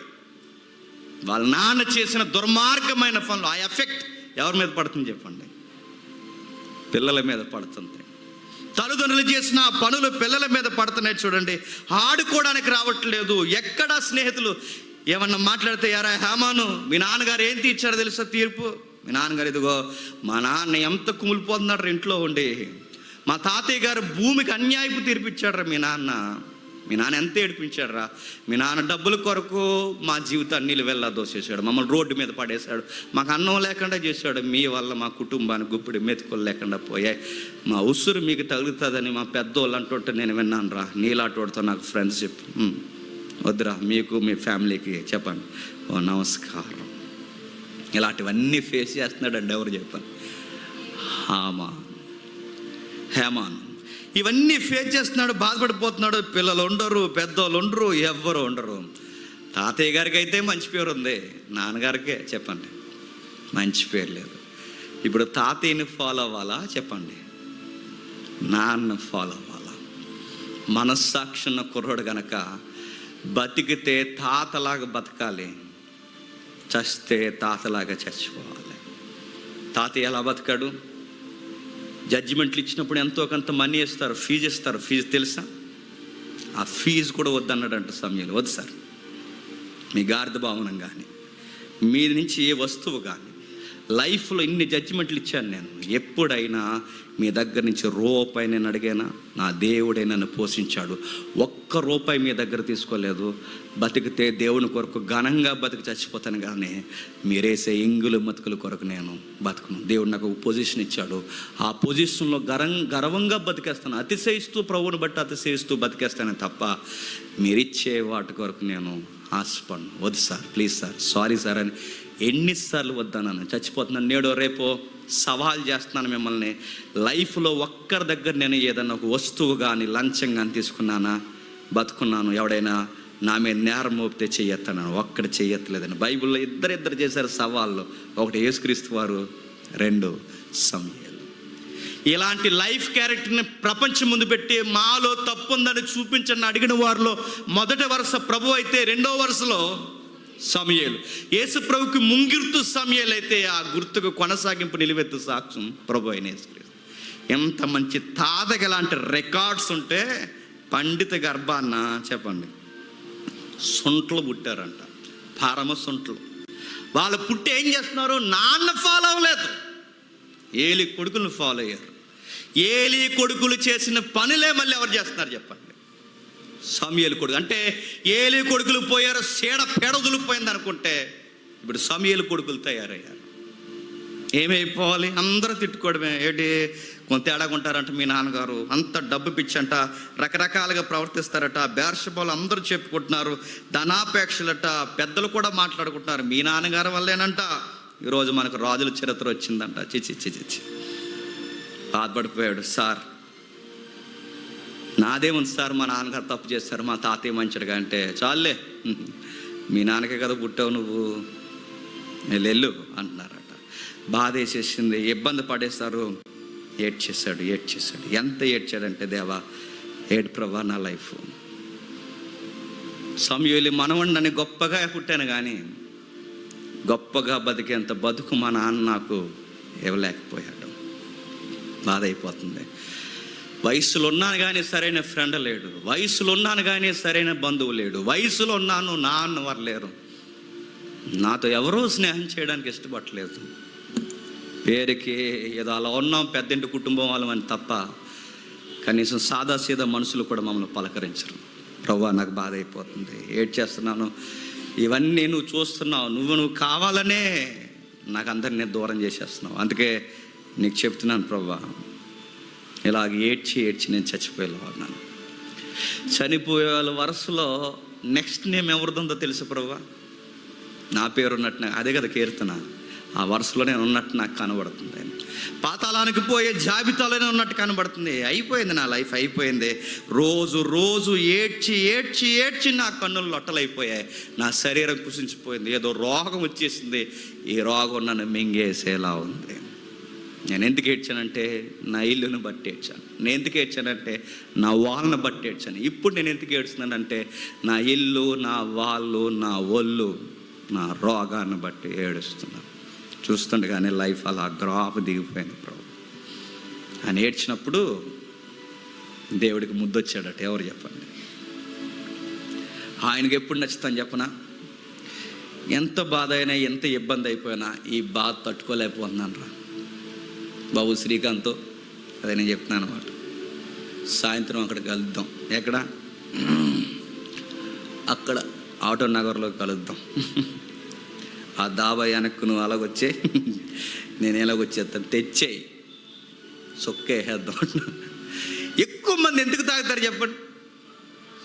వాళ్ళ నాన్న చేసిన దుర్మార్గమైన పనులు, ఆ ఎఫెక్ట్ ఎవరి మీద పడుతుంది చెప్పండి? పిల్లల మీద పడుతుంది. తల్లిదండ్రులు చేసిన పనులు పిల్లల మీద పడుతున్నాయి చూడండి. ఆడుకోవడానికి రావట్లేదు. ఎక్కడ స్నేహితులు ఏమన్నా మాట్లాడితే, యారా హేమాను, మీ నాన్నగారు ఏం తీర్చారో తెలుసా తీర్పు? మీ నాన్నగారు ఇదిగో, మా నాన్న ఎంత కుమిలిపోతున్నాడు ఇంట్లో ఉండి, మా తాతయ్య గారు భూమికి అన్యాయపు తీర్పిచ్చాడ్రా మీ నాన్న ఎంత ఏడిపించాడురా, మీ నాన్న డబ్బుల కొరకు మా జీవితాన్ని నిలువెల్లా దోసేసాడు, మమ్మల్ని రోడ్డు మీద పడేశాడు, మాకు అన్నం లేకుండా చేశాడు, మీ వల్ల మా కుటుంబానికి గుప్పిడి మెతుకులు లేకుండా పోయాయి, మా ఉసురు మీకు తగులుతుందని మా పెద్దోళ్ళు అంటుంటే నేను విన్నాను రా, నీలాటోడితో నాకు ఫ్రెండ్షిప్ వద్దురా, మీకు మీ ఫ్యామిలీకి చెప్పండి ఓ నమస్కారం. ఇలాంటివన్నీ ఫేస్ చేస్తున్నాడండి ఎవరు చెప్పండి? హేమాన్ ఇవన్నీ ఫేస్ చేస్తున్నాడు, బాధపడిపోతున్నాడు. పిల్లలు ఉండరు, పెద్దోళ్ళు ఉండరు, ఎవ్వరు ఉండరు. తాతయ్య గారికి అయితే మంచి పేరు ఉంది, నాన్నగారికే చెప్పండి మంచి పేరు లేదు. ఇప్పుడు తాతయ్యని ఫాలో అవ్వాలా చెప్పండి? నాన్న ఫాలో అవ్వాలా? మనస్సాక్షి ఉన్న కుర్రోడు గనక బతికితే తాతలాగా బతకాలి, చస్తే తాతలాగా చచ్చిపోవాలి. తాతయ్య ఎలా బతకాడు? జడ్జిమెంట్లు ఇచ్చినప్పుడు ఎంతో కొంత మనీ ఇస్తారు, ఫీజు ఇస్తారు. ఫీజు తెలుసా? ఆ ఫీజు కూడా వద్దన్నాడంట సమూయేలు. వద్దు సార్, మీ గార్ద భవనం కానీ, మీ నుంచి ఏ వస్తువు కానీ, లైఫ్లో ఇన్ని జడ్జిమెంట్లు ఇచ్చాను నేను. ఎప్పుడైనా మీ దగ్గర నుంచి రూపాయి నేను అడిగానా? నా దేవుడే నన్ను పోషించాడు. ఒక్క రూపాయి మీ దగ్గర తీసుకోలేదు. బతికితే దేవుని కొరకు ఘనంగా బతికి చచ్చిపోతాను, కానీ మీరేసే ఇంగులు మతుకుల కొరకు నేను బతుకును. దేవుడు నాకు ఒక పొజిషన్ ఇచ్చాడు. ఆ పొజిషన్లో గర్వంగా బతికేస్తాను. అతిశయిస్తూ ప్రభువుని బట్టి అతిశయిస్తూ బతికేస్తాను తప్ప మీరిచ్చే వాటి కొరకు నేను ఆశపడను. వద్దు sir, please sir, sorry sir అని ఎన్నిసార్లు వద్దన్నాను. చచ్చిపోతున్నాను, నేడో రేపో సవాల్ చేస్తున్నాను మిమ్మల్ని. లైఫ్లో ఒక్కరి దగ్గర నేను ఏదన్నా ఒక వస్తువు కానీ లంచం కానీ తీసుకున్నానా, బతుకున్నాను? ఎవడైనా నా మీద నేరం మోపితే చెయ్యెత్తాను, ఒక్కటి చెయ్యెత్తలేదని. బైబిల్లో ఇద్దరు చేశారు సవాళ్ళు. ఒకటి యేసుక్రీస్తు వారు, 2 సమూయేలు. ఇలాంటి లైఫ్ క్యారెక్టర్ని ప్రపంచం ముందు పెట్టి మాలో తప్పు ఉందని చూపించండి అడిగిన వారిలో మొదటి వరుస ప్రభు అయితే, 2వ వరుసలో సమూయేలు. యేసు ప్రభుకి ముంగిర్తు సమూయేలు అయితే, ఆ గుర్తుకు కొనసాగింపు నిలువెత్తు సాక్ష్యం ప్రభు అయిన యేసుక్రీస్తు. ఎంత మంచి తాతకి లాంటి రికార్డ్స్ ఉంటే పండిత గర్భాన్న చెప్పండి సొంట్లు పుట్టారంట, పరమ సొంట్లు. వాళ్ళు పుట్టి ఏం చేస్తున్నారు? నాన్న ఫాలో అవ్వలేదు, ఏలి కొడుకులను ఫాలో అయ్యారు. ఏలి కొడుకులు చేసిన పనులే మళ్ళీ ఎవరు చేస్తున్నారు చెప్పండి? సమూయేలు కొడుకు. అంటే ఏలి కొడుకులు పోయారు, పేడ వదిలిపోయింది అనుకుంటే ఇప్పుడు సమూయేలు కొడుకులు తయారయ్యారు. ఏమైపోవాలి? అందరూ తిట్టుకోవడమే. ఏంటి కొంత తేడాగుంటారంట మీ నాన్నగారు, అంత డబ్బు పిచ్చంట, రకరకాలుగా ప్రవర్తిస్తారట, బేర్షబాలు అందరూ చెప్పుకుంటున్నారు, ధనాపేక్షలట, పెద్దలు కూడా మాట్లాడుకుంటున్నారు మీ నాన్నగారు వల్లేనంట ఈరోజు మనకు రాజుల చరిత్ర వచ్చిందంట. చిచి బాధపడిపోయాడు. సార్ నాదేముంది సార్, మా నాన్నగారు తప్పు చేస్తారు, మా తాతయ్య మంచిగా అంటే చాలే, మీ నాన్నకే కదా పుట్టావు నువ్వు, వెళ్ళు అంటున్నారట. బాధ వేసేసింది, ఇబ్బంది పడేస్తారు. ఏడ్చేశాడు. ఎంత ఏడ్చాడంటే, దేవా ఏడు ప్రభా నా లైఫ్. సమూయేలు మనవడిని గొప్పగా పుట్టాను, కానీ గొప్పగా బతికేంత బతుకు మా నాన్న నాకు ఇవ్వలేకపోయాడు. బాధ అయిపోతుంది. వయసులో ఉన్నాను కానీ సరైన ఫ్రెండ్ లేడు, వయసులో ఉన్నాను కానీ సరైన బంధువు లేడు, వయసులో ఉన్నాను నా అన్నవారు లేరు, నాతో ఎవరూ స్నేహం చేయడానికి ఇష్టపడలేదు. పేరుకి ఏదో అలా ఉన్నాం, పెద్దంటి కుటుంబం వాళ్ళమని తప్ప కనీసం సాదాసీదా మనుషులు కూడా మమ్మల్ని పలకరించరు. ప్రభువా నాకు బాధ అయిపోతుంది, ఏడ్చేస్తున్నాను. ఇవన్నీ నువ్వు చూస్తున్నావు, నువ్వు కావాలనే నాకు అందరినీ దూరం చేసేస్తున్నావు. అందుకే నీకు చెప్తున్నాను ప్రభువా, ఇలాగ ఏడ్చి నేను చచ్చిపోయేవాడినాను. చనిపోయే వాళ్ళ వరుసలో నెక్స్ట్ నేమ్ ఎవరిదందో తెలుసు ప్రభువా? నా పేరు ఉన్నట్టు, అదే కదా కీర్తన, ఆ వరుసలో నేను ఉన్నట్టు నాకు కనబడుతుంది. పాతాళానికి పోయే జాబితాలోనే ఉన్నట్టు కనబడుతుంది. అయిపోయింది, నా లైఫ్ అయిపోయింది. రోజు ఏడ్చి నా కన్నులు లొట్టలైపోయాయి, నా శరీరం కుసించిపోయింది, ఏదో రోగం వచ్చేసింది. ఈ రోగం నన్ను మింగేసేలా ఉంది. నేను ఎందుకు ఏడ్చానంటే నా ఇల్లును బట్టి ఏడ్చాను. నేను ఎందుకు ఏడ్చానంటే నా వాళ్ళని బట్టి ఏడ్చాను. ఇప్పుడు నేను ఎందుకు ఏడుస్తున్నానంటే నా ఇల్లు, నా వాళ్ళు, నా ఒళ్ళు, నా రోగాన్ని బట్టి ఏడుస్తున్నాను. చూస్తుండగానే లైఫ్ అలా గ్రాఫ్ దిగిపోయింది ప్రభు. ఆయన ఏడ్చినప్పుడు దేవుడికి ముద్దొచ్చాడట. ఎవరు చెప్పండి? ఆయనకి ఎప్పుడు నచ్చుతాను చెప్పనా? ఎంత బాధ అయినా, ఎంత ఇబ్బంది అయిపోయినా ఈ బాధ తట్టుకోలేకపోతున్నాను రా బాబు. శ్రీకాంత్తో అదే నేను చెప్తున్నాను అన్నమాట. సాయంత్రం అక్కడ కలుద్దాం. ఎక్కడ? అక్కడ ఆటో నగర్లో కలుద్దాం. ఆ దాబా వెనక్కు నువ్వు అలాగొచ్చే, నేను ఎలాగొచ్చేస్తాను, తెచ్చేయి, సొక్కేద్దాం. ఎక్కువ మంది ఎందుకు తాగుతారు చెప్పండి?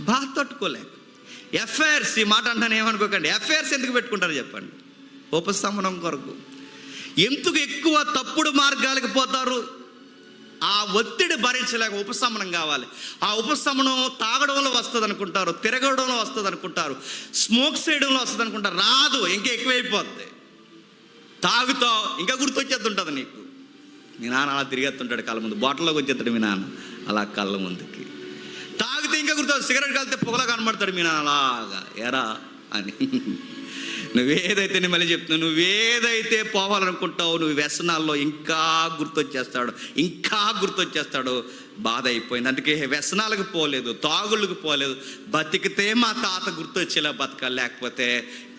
బాధ తట్టుకోలేక. ఎఫ్ఐఆర్స్, ఈ మాట అంటాను ఏమనుకోకండి, ఎఫ్ఐఆర్స్ ఎందుకు పెట్టుకుంటారు చెప్పండి? ఉపశమనం కొరకు. ఎందుకు ఎక్కువ తప్పుడు మార్గాలకు పోతారు? ఆ ఒత్తిడి భరించలేక ఉపశమనం కావాలి. ఆ ఉపశమనం తాగడంలో వస్తుంది అనుకుంటారు, తిరగడంలో వస్తుంది అనుకుంటారు, స్మోక్ చేయడంలో వస్తుంది అనుకుంటారు. రాదు, ఇంకా ఎక్కువైపోద్ది. తాగుతావు, ఇంకా గుర్తొచ్చేస్తుంటుంది నీకు. మీ నాన్న అలా తిరిగేస్తుంటాడు కళ్ళ ముందు, బాటిల్లోకి వచ్చేస్తాడు మీ నాన్న అలా కళ్ళ ముందుకి. తాగితే ఇంకా గుర్తు, సిగరెట్ కలితే పొగలా కనబడతాడు మీ నాన్న అలాగా, ఎరా అని. నువ్వేదైతే, నేను మళ్ళీ చెప్తున్నావు, నువ్వేదైతే పోవాలనుకుంటావు, నువ్వు వ్యసనాల్లో ఇంకా గుర్తొచ్చేస్తాడు. బాధ అయిపోయింది. అందుకే వ్యసనాలకు పోలేదు, తాగుళ్ళకు పోలేదు. బతికితే మా తాత గుర్తొచ్చేలా బతకాలి, లేకపోతే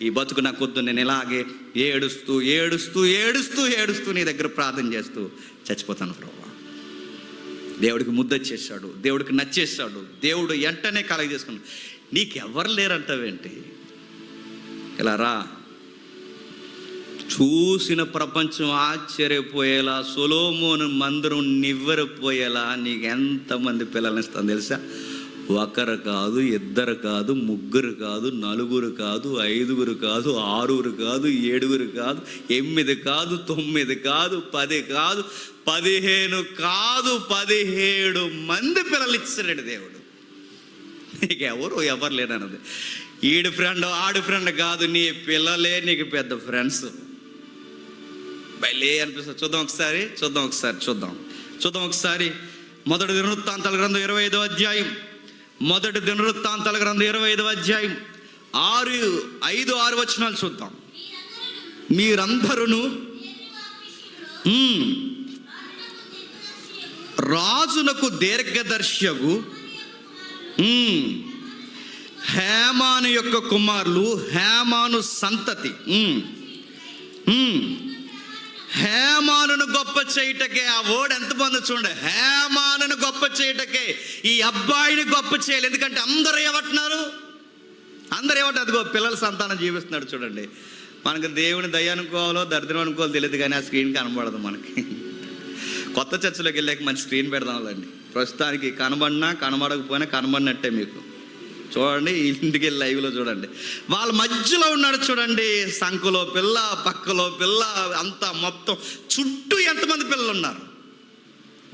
ఈ బతుకు నాకు వద్దు. నేను ఇలాగే ఏడుస్తూ ఏడుస్తూ ఏడుస్తూ ఏడుస్తూ నీ దగ్గర ప్రార్థన చేస్తూ చచ్చిపోతాను ప్రభువా. దేవుడికి ముద్దొచ్చేసాడు, దేవుడికి నచ్చేసాడు, దేవుడు వెంటనే కలగ చేసుకున్నాడు. నీకెవరు లేరంటావేంటి? ఇలా రా, చూసిన ప్రపంచం ఆశ్చర్యపోయేలా, సొలొమోను మందిరం నివ్వెరపోయేలా నీకు ఎంతమంది పిల్లల్ని ఇస్తాను తెలుసా? ఒకరు కాదు, ఇద్దరు కాదు, ముగ్గురు కాదు, నలుగురు కాదు, 5 కాదు, 6 కాదు, 7 కాదు, 8 కాదు, 9 కాదు, 10 కాదు, 15 కాదు, 17 మంది పిల్లలు ఇచ్చాడు దేవుడు. నీకు ఎవరు లేనన్నది. ఈడు ఫ్రెండ్ ఆడు ఫ్రెండ్ కాదు, నీ పిల్లలే నీకు పెద్ద ఫ్రెండ్స్. బయలే అనిపిస్తుంది. చూద్దాం ఒకసారి మొదటి దినవృత్తాంతాల గ్రంథం 25వ అధ్యాయం. మొదటి దినవృత్తాంతాల గ్రంథం 25వ అధ్యాయం 5-6 వచనాలు చూద్దాం. మీరందరూ రాజునకు దీర్ఘదర్శియగు హేమాను యొక్క కుమారులు, హేమాను సంతతి, హేమానును గొప్ప చేయటకే. ఆ వర్డ్ ఎంత బాగుందో చూడండి. హేమానును గొప్ప చేయటకే ఈ అబ్బాయిని గొప్ప చేయాలి. ఎందుకంటే అందరూ ఏమంటున్నారు? అదిగో పిల్లల సంతానం జీవిస్తున్నాడు చూడండి. మనకు దేవుని దయ అనుకోవాలో దరిద్రం అనుకోవాలో తెలియదు, కానీ ఆ స్క్రీన్ కనబడదు మనకి. కొత్త చర్చలోకి వెళ్ళాక మంచి స్క్రీన్ పెడదాంలేండి. ప్రస్తుతానికి కనబడకపోయినా కనబడినట్టే. మీకు చూడండి, ఇంటికి వెళ్ళి లైవ్లో చూడండి. వాళ్ళ మధ్యలో ఉన్నాడు చూడండి. సంఖలో పిల్ల, పక్కలో పిల్ల, అంతా మొత్తం చుట్టూ ఎంతమంది పిల్లలు ఉన్నారు?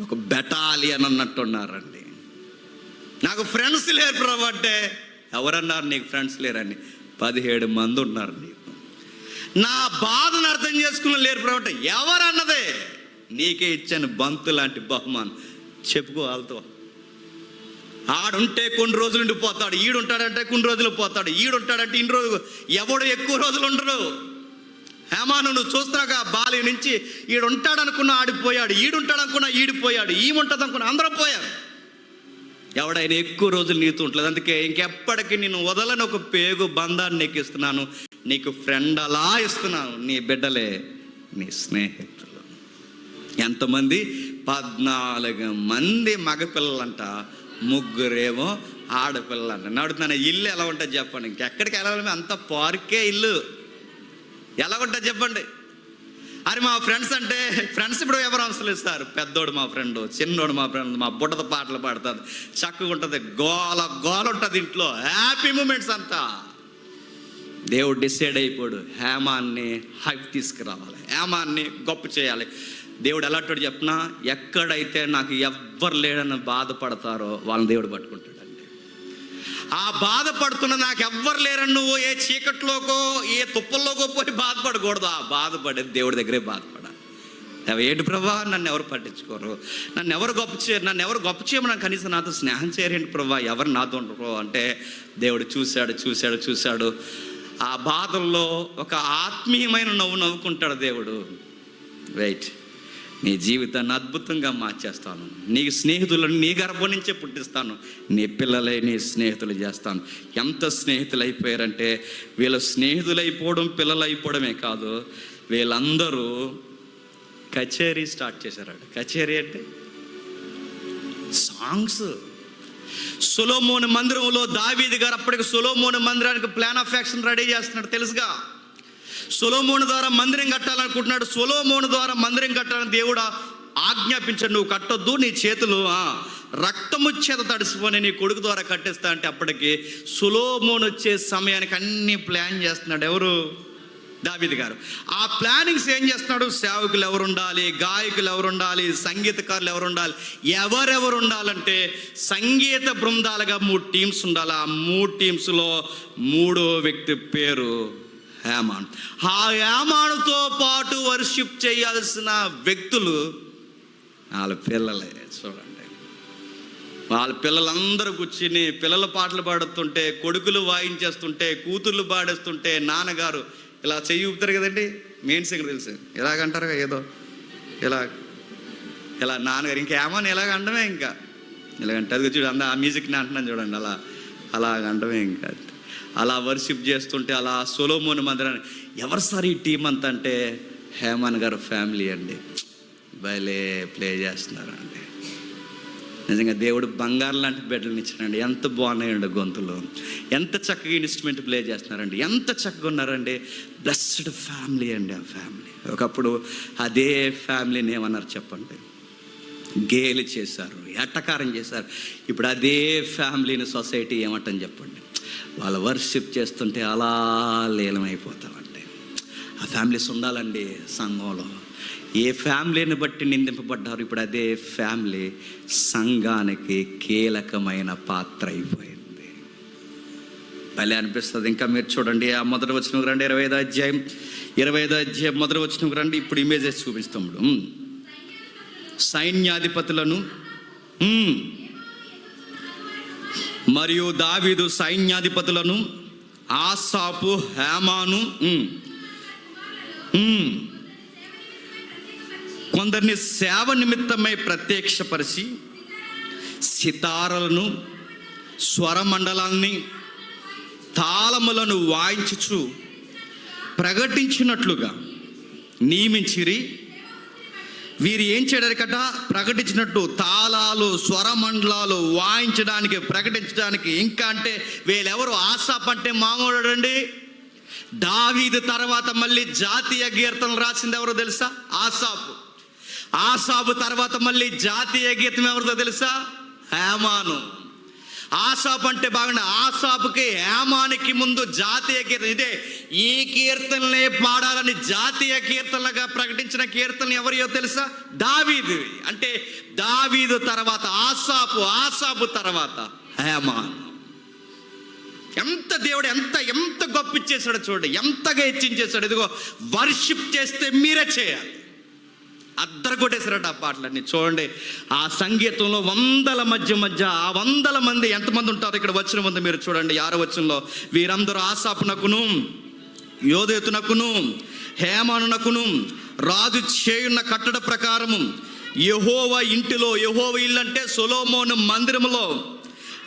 ఒక బెటాలియన్ అన్నట్టు ఉన్నారండి. నాకు ఫ్రెండ్స్ లేరు ప్రభు అంటే, ఎవరన్నారు నీకు ఫ్రెండ్స్ లేరని? 17 మంది ఉన్నారు నీకు. నా బాధను అర్థం చేసుకున్న లేరు ప్రభు అంటే, ఎవరన్నదే? నీకే ఇచ్చాను బంతు లాంటి బహుమానం. చెప్పుకో వాళ్ళతో. ఆడుంటే కొన్ని రోజులు ఉండిపోతాడు, ఈడుంటాడంటే కొన్ని రోజులు పోతాడు, ఈడుంటాడంటే ఇన్ని రోజులు. ఎవడు ఎక్కువ రోజులు ఉండరు. హేమాను నువ్వు చూస్తున్నాగా, బాలి నుంచి ఈడుంటాడనుకున్నా ఆడిపోయాడు, ఈడుంటాడనుకున్నా ఈడిపోయాడు, ఈముంటుంది అనుకున్నా అందరూ పోయారు. ఎవడైనా ఎక్కువ రోజులు నీతో ఉంటుంది. అందుకే ఇంకెప్పటికీ నేను వదలని ఒక పేగు బంధాన్ని నీకు ఇస్తున్నాను. నీకు ఫ్రెండ్ అలా ఇస్తున్నాను. నీ బిడ్డలే నీ స్నేహితులు. ఎంతమంది? 14 మంది మగపిల్లలంట, 3 ఆడపిల్లలంట. నడుతున్నాను. ఇల్లు ఎలా ఉంటుంది చెప్పండి? ఇంకెక్కడికి వెళ్ళాలి? అంత పార్కే ఇల్లు. ఎలా ఉంటుంది చెప్పండి? అరే మా ఫ్రెండ్స్ అంటే, ఫ్రెండ్స్ ఇప్పుడు ఎవరు అవసరం ఇస్తారు? పెద్దోడు మా ఫ్రెండ్, చిన్నోడు మా ఫ్రెండ్, మా బుట్టతో పాటలు పాడుతుంది, చక్కగా ఉంటుంది, గోల ఉంటుంది ఇంట్లో, హ్యాపీ మూమెంట్స్ అంతా. దేవుడు డిసైడ్ అయిపోయాడు, హేమాన్ని హైప్ తీసుకురావాలి, హేమాన్ని గొప్ప చేయాలి. దేవుడు ఎలాంటి చెప్పినా, ఎక్కడైతే నాకు ఎవ్వరు లేడని బాధపడతారో వాళ్ళని దేవుడు పట్టుకుంటాడండి. ఆ బాధపడుతున్న నాకు ఎవ్వరు లేరని నువ్వు ఏ చీకట్లోకో ఏ తుప్పల్లోకో పోయి బాధపడకూడదు. ఆ బాధపడేది దేవుడి దగ్గరే బాధపడాలి. ఏంటి ప్రభా, నన్ను ఎవరు పట్టించుకోరు, నన్ను ఎవరు గొప్ప చేయమని కనీసం నాతో స్నేహం చేయరేంటి ప్రభా, ఎవరు నాతో ఉండరు అంటే, దేవుడు చూశాడు. ఆ బాధల్లో ఒక ఆత్మీయమైన నవ్వు నవ్వుకుంటాడు దేవుడు. రైట్, నీ జీవితాన్ని అద్భుతంగా మార్చేస్తాను, నీకు స్నేహితులను నీ గర్భం నుంచే పుట్టిస్తాను, నీ పిల్లలే నీ స్నేహితులు చేస్తాను. ఎంత స్నేహితులు అయిపోయారంటే, వీళ్ళ స్నేహితులైపోవడం పిల్లలు అయిపోవడమే కాదు, వీళ్ళందరూ కచేరీ స్టార్ట్ చేశారు. కచేరీ అంటే సాంగ్స్. సొలొమోను మందిరంలో దావీదు గారు అప్పటికి సొలొమోను మందిరానికి ప్లాన్ ఆఫ్ యాక్షన్ రెడీ చేస్తున్నాడు తెలుసుగా. సొలొమోను ద్వారా మందిరం కట్టాలనుకుంటున్నాడు. సొలొమోను ద్వారా మందిరం కట్టాలని దేవుడు ఆజ్ఞాపించాడు. నువ్వు కట్టొద్దు, నీ చేతులు రక్తము చేత తడిసిపోయి నీ కొడుకు ద్వారా కట్టేస్తా అంటే, అప్పటికి సొలొమోను వచ్చే సమయానికి అన్ని ప్లాన్ చేస్తున్నాడు. ఎవరు? దావీదు గారు. ఆ ప్లానింగ్స్ ఏం చేస్తున్నాడు? సేవకులు ఎవరు ఉండాలి, గాయకులు ఎవరు ఉండాలి, సంగీతకారులు ఎవరు ఉండాలి, ఎవరెవరు ఉండాలంటే సంగీత బృందాలుగా 3 టీమ్స్ ఉండాలి. ఆ 3 టీమ్స్లో 3వ వ్యక్తి పేరు హేమాన్. ఆ హేమానుతో పాటు వర్షిప్ చేయాల్సిన వ్యక్తులు వాళ్ళ పిల్లలే. చూడండి, వాళ్ళ పిల్లలందరూ కూర్చుని పిల్లల పాటలు పాడుతుంటే, కొడుకులు వాయించేస్తుంటే, కూతుర్లు పాడేస్తుంటే, నాన్నగారు ఇలా చెయ్యి ఊపుతారు కదండి, మెయిన్ సింగర్ తెలుసు, ఇలాగంటారు ఏదో ఇలా నాన్నగారు. ఇంకా హేమాన్ ఇలాగ అండమే, ఇంకా ఇలాగంటే అది చూడండి, ఆ మ్యూజిక్ని అంటున్నాను చూడండి, అలా అంటమే ఇంకా. అలా వర్షిప్ చేస్తుంటే అలా సొలొమోను మందిరాన్ని, ఎవరు సార్ ఈ టీం అంతా అంటే హేమాన్ గారు ఫ్యామిలీ అండి. భలే ప్లే చేస్తున్నారండి. నిజంగా దేవుడు బంగారం లాంటి బిడ్డలను ఇచ్చాడండి. ఎంత బాగున్నాయండి గొంతులు, ఎంత చక్కగా ఇన్స్ట్రుమెంట్ ప్లే చేస్తున్నారండి, ఎంత చక్కగా ఉన్నారండి. బ్లెస్డ్ ఫ్యామిలీ అండి ఆ ఫ్యామిలీ. ఒకప్పుడు అదే ఫ్యామిలీని ఏమన్నారు చెప్పండి, గేలి చేశారు, ఎట్టకారం చేశారు. ఇప్పుడు అదే ఫ్యామిలీని సొసైటీ ఏమంటని చెప్పండి, వాళ్ళు వర్షిప్ చేస్తుంటే అలా లీలమైపోతామండి. ఆ ఫ్యామిలీస్ ఉండాలండి సంఘంలో. ఏ ఫ్యామిలీని బట్టి నిందింపబడ్డారు, ఇప్పుడు అదే ఫ్యామిలీ సంఘానికి కీలకమైన పాత్ర అయిపోయింది. భలే అనిపిస్తుంది. ఇంకా మీరు చూడండి, ఆ మొదటి వచనం రండి, 25వ అధ్యాయం మొదటి వచనం రండి. ఇప్పుడు ఇమేజెస్ చూపిస్తాడు. సైన్యాధిపతులను మరియు దావీదు సైన్యాధిపతులను, ఆసాపు, హేమాను కొందరిని సేవ నిమిత్తమై ప్రత్యక్షపరిచి సితారలను, స్వరమండలాన్ని, తాళములను వాయించుచు ప్రకటించినట్లుగా నియమించిరి. వీరు ఏం చేయడానికట, ప్రకటించినట్టు తాళాలు, స్వరమండలాలు వాయించడానికి, ప్రకటించడానికి. ఇంకా అంటే వీళ్ళెవరు, ఆసాపు అంటే మామూలు అండి. దావీదు తర్వాత మళ్ళీ జాతీయ కీర్తనలు రాసింది ఎవరో తెలుసా, ఆసాపు. ఆసాపు తర్వాత మళ్ళీ జాతీయ గీతం ఎవరిదో తెలుసా, హేమాను. ఆసాపు అంటే బాగుంది. ఆసాపుకి హేమానికి ముందు జాతీయ కీర్తన ఇదే. ఈ కీర్తనలే పాడాలని జాతీయ కీర్తనలుగా ప్రకటించిన కీర్తనలు ఎవరియో తెలుసా, దావీదు. అంటే దావీదు తర్వాత ఆసాపు, ఆసాపు తర్వాత హేమాను. ఎంత దేవుడు ఎంత గొప్ప ఇచ్చేసాడో చూడండి, ఎంతగా హెచ్చించేశాడు. ఇదిగో వర్షిప్ చేస్తే మీరే చేయాలి. అద్దరు కొట్టేశారట ఆ పాటలన్నీ. చూడండి, ఆ సంగీతంలో వందల మధ్య ఆ 100 మంది ఎంతమంది ఉంటారు ఇక్కడ వచ్చిన ముందు మీరు చూడండి. 6వ వచనంలో వీరందరూ ఆసాపునకును, యోధేతునకును, హేమానునకును రాజు చేయున్న కట్టడ ప్రకారము యెహోవా ఇంటిలో, యెహోవా ఇల్లు అంటే సొలొమోను మందిరములో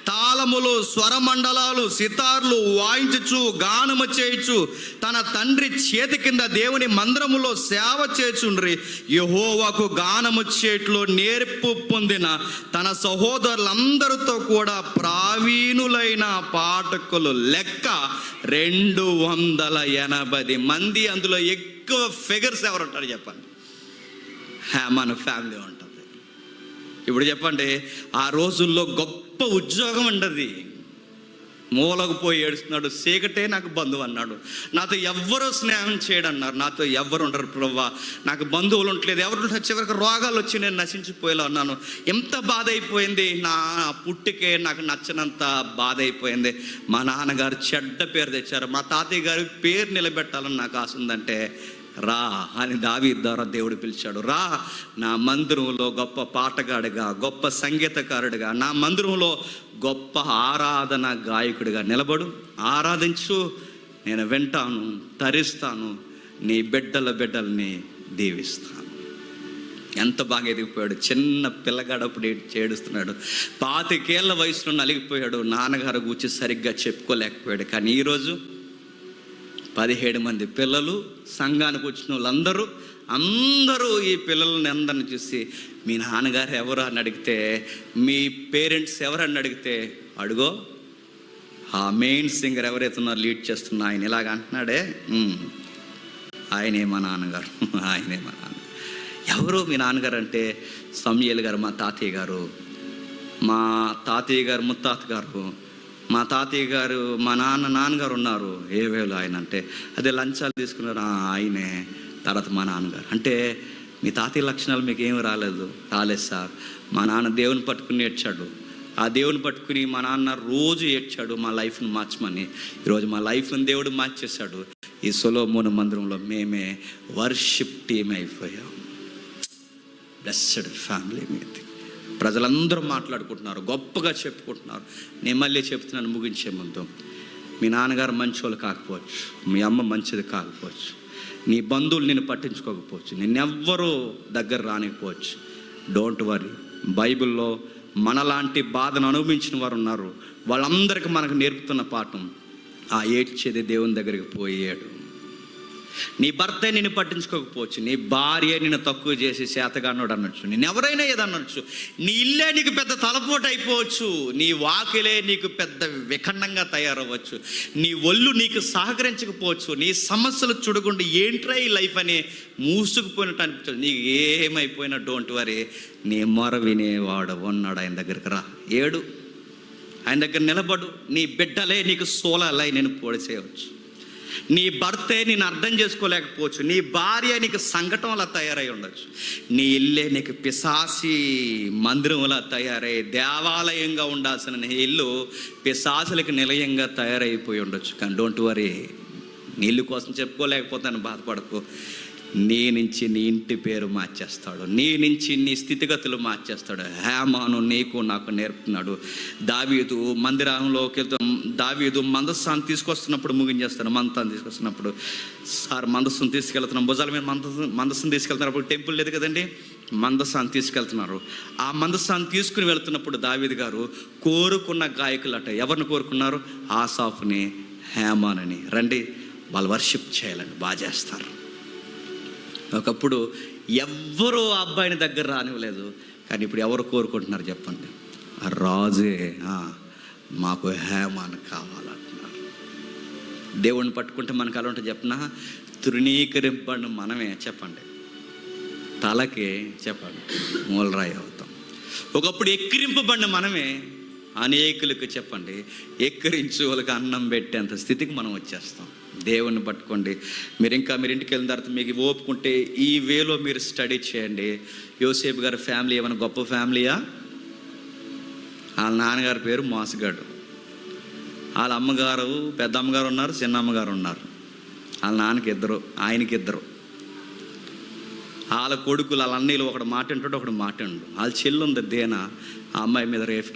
తాళములు, స్వరమండలాలు, సితార్లు వాయించుచు గానము చేయుచు తన తండ్రి చేతి కింద దేవుని మందిరములో సేవ చేయుచుండ్రి. యెహోవాకు గానము చేయుటలో నేర్పు పొందిన తన సహోదరులందరితో కూడా ప్రావీణులైన పాఠకులు లెక్క 280 మంది. అందులో ఎక్కువ ఫిగర్స్ ఎవరు ఉంటారు చెప్పండి, మన ఫ్యామిలీ ఉంటుంది. ఇప్పుడు చెప్పండి, ఆ రోజుల్లో గొప్ప ఉద్యోగం ఉండదు. మూలకు పోయి ఏడుస్తున్నాడు, చీకటే నాకు బంధువు అన్నాడు, నాతో ఎవ్వరూ స్నేహం చేయడం అన్నారు, నాతో ఎవ్వరు ఉండరు ప్రభువా, నాకు బంధువులు ఉండలేదు, ఎవరు ఉంటారు, చివరికి రోగాలు వచ్చి నేను నశించిపోయేలా ఉన్నాను. ఎంత బాధ అయిపోయింది, నా పుట్టికే నాకు నచ్చనంత బాధ అయిపోయింది. మా నాన్నగారు చెడ్డ పేరు తెచ్చారు, మా తాతయ్య గారి పేరు నిలబెట్టాలని నాకు ఆశ ఉందంటే రా అని దావీదు ద్వారా దేవుడు పిలిచాడు. రా, నా మందిరంలో గొప్ప పాటగాడిగా, గొప్ప సంగీతకారుడిగా, నా మందిరంలో గొప్ప ఆరాధన గాయకుడిగా నిలబడు, ఆరాధించు, నేను వింటాను, తరిస్తాను, నీ బిడ్డల్ని దీవిస్తాను. ఎంత బాగా ఎదిగిపోయాడు. చిన్న పిల్లగాడప్పుడు ఏడుస్తున్నాడు, 25 ఏళ్ల వయసులో నలిగిపోయాడు, నాన్నగారు కూర్చి సరిగ్గా చెప్పుకోలేకపోయాడు. కానీ ఈరోజు 17 మంది పిల్లలు, సంఘానికి వచ్చిన వాళ్ళందరూ ఈ పిల్లలని అందరిని చూసి మీ నాన్నగారు ఎవరు అని అడిగితే, మీ పేరెంట్స్ ఎవరు అని అడిగితే, అడుగో ఆ మెయిన్ సింగర్ ఎవరైతే ఉన్నారో లీడ్ చేస్తున్నా ఆయన ఇలాగ అంటున్నాడే, ఆయనే మా నాన్నగారు, ఆయనే మా నాన్న. ఎవరు మీ నాన్నగారు అంటే, సమూయేలు గారు మా తాతయ్య గారు, మా తాతయ్య గారు ముత్తాత గారు, మా తాతయ్య గారు మా నాన్నగారు ఉన్నారు, ఏవేలు ఆయన అంటే అదే లంచాలు తీసుకున్నారు, ఆయనే. తర్వాత మా నాన్నగారు అంటే మీ తాతయ్య లక్షణాలు మీకు ఏమి రాలేదు సార్. మా నాన్న దేవుని పట్టుకుని ఏడ్చాడు, ఆ దేవుని పట్టుకుని మా నాన్న రోజు ఏడ్చాడు మా లైఫ్ని మార్చమని. ఈరోజు మా లైఫ్ని దేవుడు మార్చేశాడు. ఈ సొలొమోను మందిరంలో మేమే వర్షిప్ టీమ్ అయిపోయాం. బ్లెస్డ్ ఫ్యామిలీ మీది. ప్రజలందరూ మాట్లాడుకుంటున్నారు, గొప్పగా చెప్పుకుంటున్నారు. నేను మళ్ళీ చెప్తున్నాను ముగించే ముందు, మీ నాన్నగారు మంచోళ్ళు కాకపోవచ్చు, మీ అమ్మ మంచిది కాకపోవచ్చు, నీ బంధువులు నిన్ను పట్టించుకోకపోవచ్చు, నిన్నెవ్వరూ దగ్గర రానికపోవచ్చు. Don't worry. బైబిల్లో మనలాంటి బాధను అనుభవించిన వారు ఉన్నారు. వాళ్ళందరికీ మనకు నేర్పుతున్న పాఠం, ఆ ఏడ్చేది దేవుని దగ్గరికి పోయాడు. నీ భర్త నిన్ను పట్టించుకోకపోవచ్చు, నీ భార్య నిన్ను తక్కువ చేసి చేతగానోడు అనొచ్చు, నేను ఎవరైనా ఏదనొచ్చు, నీ ఇల్లే నీకు పెద్ద తలపోటు అయిపోవచ్చు, నీ వాకిలే నీకు పెద్ద విఖండంగా తయారవ్వచ్చు, నీ ఒళ్ళు నీకు సహకరించకపోవచ్చు, నీ సమస్యలు చూడకుండా ఏంట్రా ఈ లైఫ్ అని మూసుకుపోయినట్టు అనిపించదు. నీకు ఏమైపోయినా డోంట్ వరీ, నీ మొర వినేవాడు ఉన్నాడు. ఆయన దగ్గరికి రా, ఏడు, ఆయన దగ్గర నిలబడు. నీ బిడ్డలే నీకు సోలాలై నేను పొడి చేయవచ్చు, నీ భర్తే నేను అర్థం చేసుకోలేకపోవచ్చు, నీ భార్య నీకు సంకటంలా తయారై ఉండొచ్చు, నీ ఇల్లే నీకు పిశాసి మందిరంలా తయారై దేవాలయంగా ఉండాల్సిన నీ ఇల్లు పిశాసులకు నిలయంగా తయారైపోయి ఉండొచ్చు. కానీ డోంట్ వరీ, నీ ఇల్లు కోసం చెప్పుకోలేకపోతాను బాధపడకు. నీ నుంచి నీ ఇంటి పేరు మార్చేస్తాడు, నీ నుంచి నీ స్థితిగతులు మార్చేస్తాడు. హేమాను నీకు నాకు నేర్పుతున్నాడు. దావీదు మందిరంలోకి దావీదు మందస్సాన్ని తీసుకొస్తున్నప్పుడు ముగించేస్తాడు. మందసాన్ని తీసుకొస్తున్నప్పుడు, సార్ మందస్సును తీసుకెళ్తున్నాం, భుజాల మీద మందస్సును తీసుకెళ్తున్నప్పుడు టెంపుల్ లేదు కదండి, మందస్సాన్ని తీసుకెళ్తున్నారు. ఆ మందస్సాన్ని తీసుకుని వెళ్తున్నప్పుడు దావీదు గారు కోరుకున్న గాయకులట. ఎవరిని కోరుకున్నారు? ఆసాఫ్ని, హేమానని. రండి వాళ్ళు వర్షిప్ చేయాలని, బాగా చేస్తారు. ఒకప్పుడు ఎవ్వరూ ఆ అబ్బాయిని దగ్గర రానివ్వలేదు, కానీ ఇప్పుడు ఎవరు కోరుకుంటున్నారు చెప్పండి? ఆ రాజే మాకు హేమాన్ కావాలంటున్నారు. దేవుణ్ణి పట్టుకుంటే మనకు అలా ఉంటుంది చెప్పిన, తృణీకరింపండి మనమే చెప్పండి, తలకే చెప్పండి మూలరాయి అవుతాం. ఒకప్పుడు ఎక్కిరింపబడిన మనమే అనేకులకు చెప్పండి ఎక్కిరించు వాళ్ళకి అన్నం పెట్టేంత స్థితికి మనం వచ్చేస్తాం. దేవుణ్ణి పట్టుకోండి. మీరు ఇంటికి వెళ్ళిన తర్వాత మీకు ఓపుకుంటే ఈ వేలో మీరు స్టడీ చేయండి. యోసేపు గారి ఫ్యామిలీ ఏమైనా గొప్ప ఫ్యామిలీయా? వాళ్ళ నాన్నగారి పేరు మోసగాడు, వాళ్ళ అమ్మగారు పెద్ద అమ్మగారు ఉన్నారు, చిన్న అమ్మగారు ఉన్నారు. వాళ్ళ నాన్నకి ఇద్దరు, ఆయనకి ఇద్దరు. వాళ్ళ కొడుకులు వాళ్ళ అన్నయ్యలు ఒకడు మాట వింటాడు, ఒకడు మాట విండు. వాళ్ళ చెల్లి ఉంది దేనా, ఆ అమ్మాయి మీద రేప్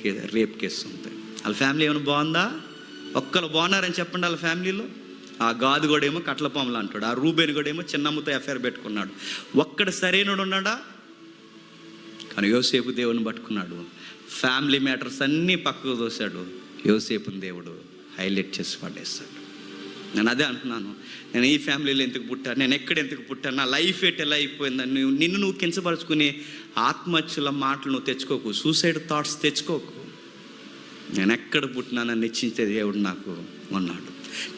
కేసు ఉంది. వాళ్ళ ఫ్యామిలీ ఏమైనా బాగుందా? ఒక్కరు బాగున్నారని చెప్పండి. వాళ్ళ ఫ్యామిలీలో ఆ గాదు కూడా ఏమో కట్లపాములు అంటాడు, ఆ రూబేన్ కూడా ఏమో చిన్నమ్మతో ఎఫ్ఐఆర్ పెట్టుకున్నాడు. ఒక్కడు సరైనడు ఉన్నాడా? కానీ యోసేపు దేవుని పట్టుకున్నాడు. ఫ్యామిలీ మ్యాటర్స్ అన్నీ పక్కకు తోశాడు. యోసేపుని దేవుడు హైలైట్ చేసి పడేస్తాడు. నేను అదే అంటున్నాను, నేను ఈ ఫ్యామిలీలో ఎందుకు పుట్టాను, నేను ఎక్కడ ఎందుకు పుట్టాను, నా లైఫ్ ఎలా అయిపోయిందని నువ్వు కించపరుచుకుని ఆత్మహత్యల మాటలు నువ్వు తెచ్చుకోకు, సూసైడ్ థాట్స్ తెచ్చుకోకు. నేను ఎక్కడ పుట్టినానని నిశ్చించే దేవుడు నాకు ఉన్నాడు.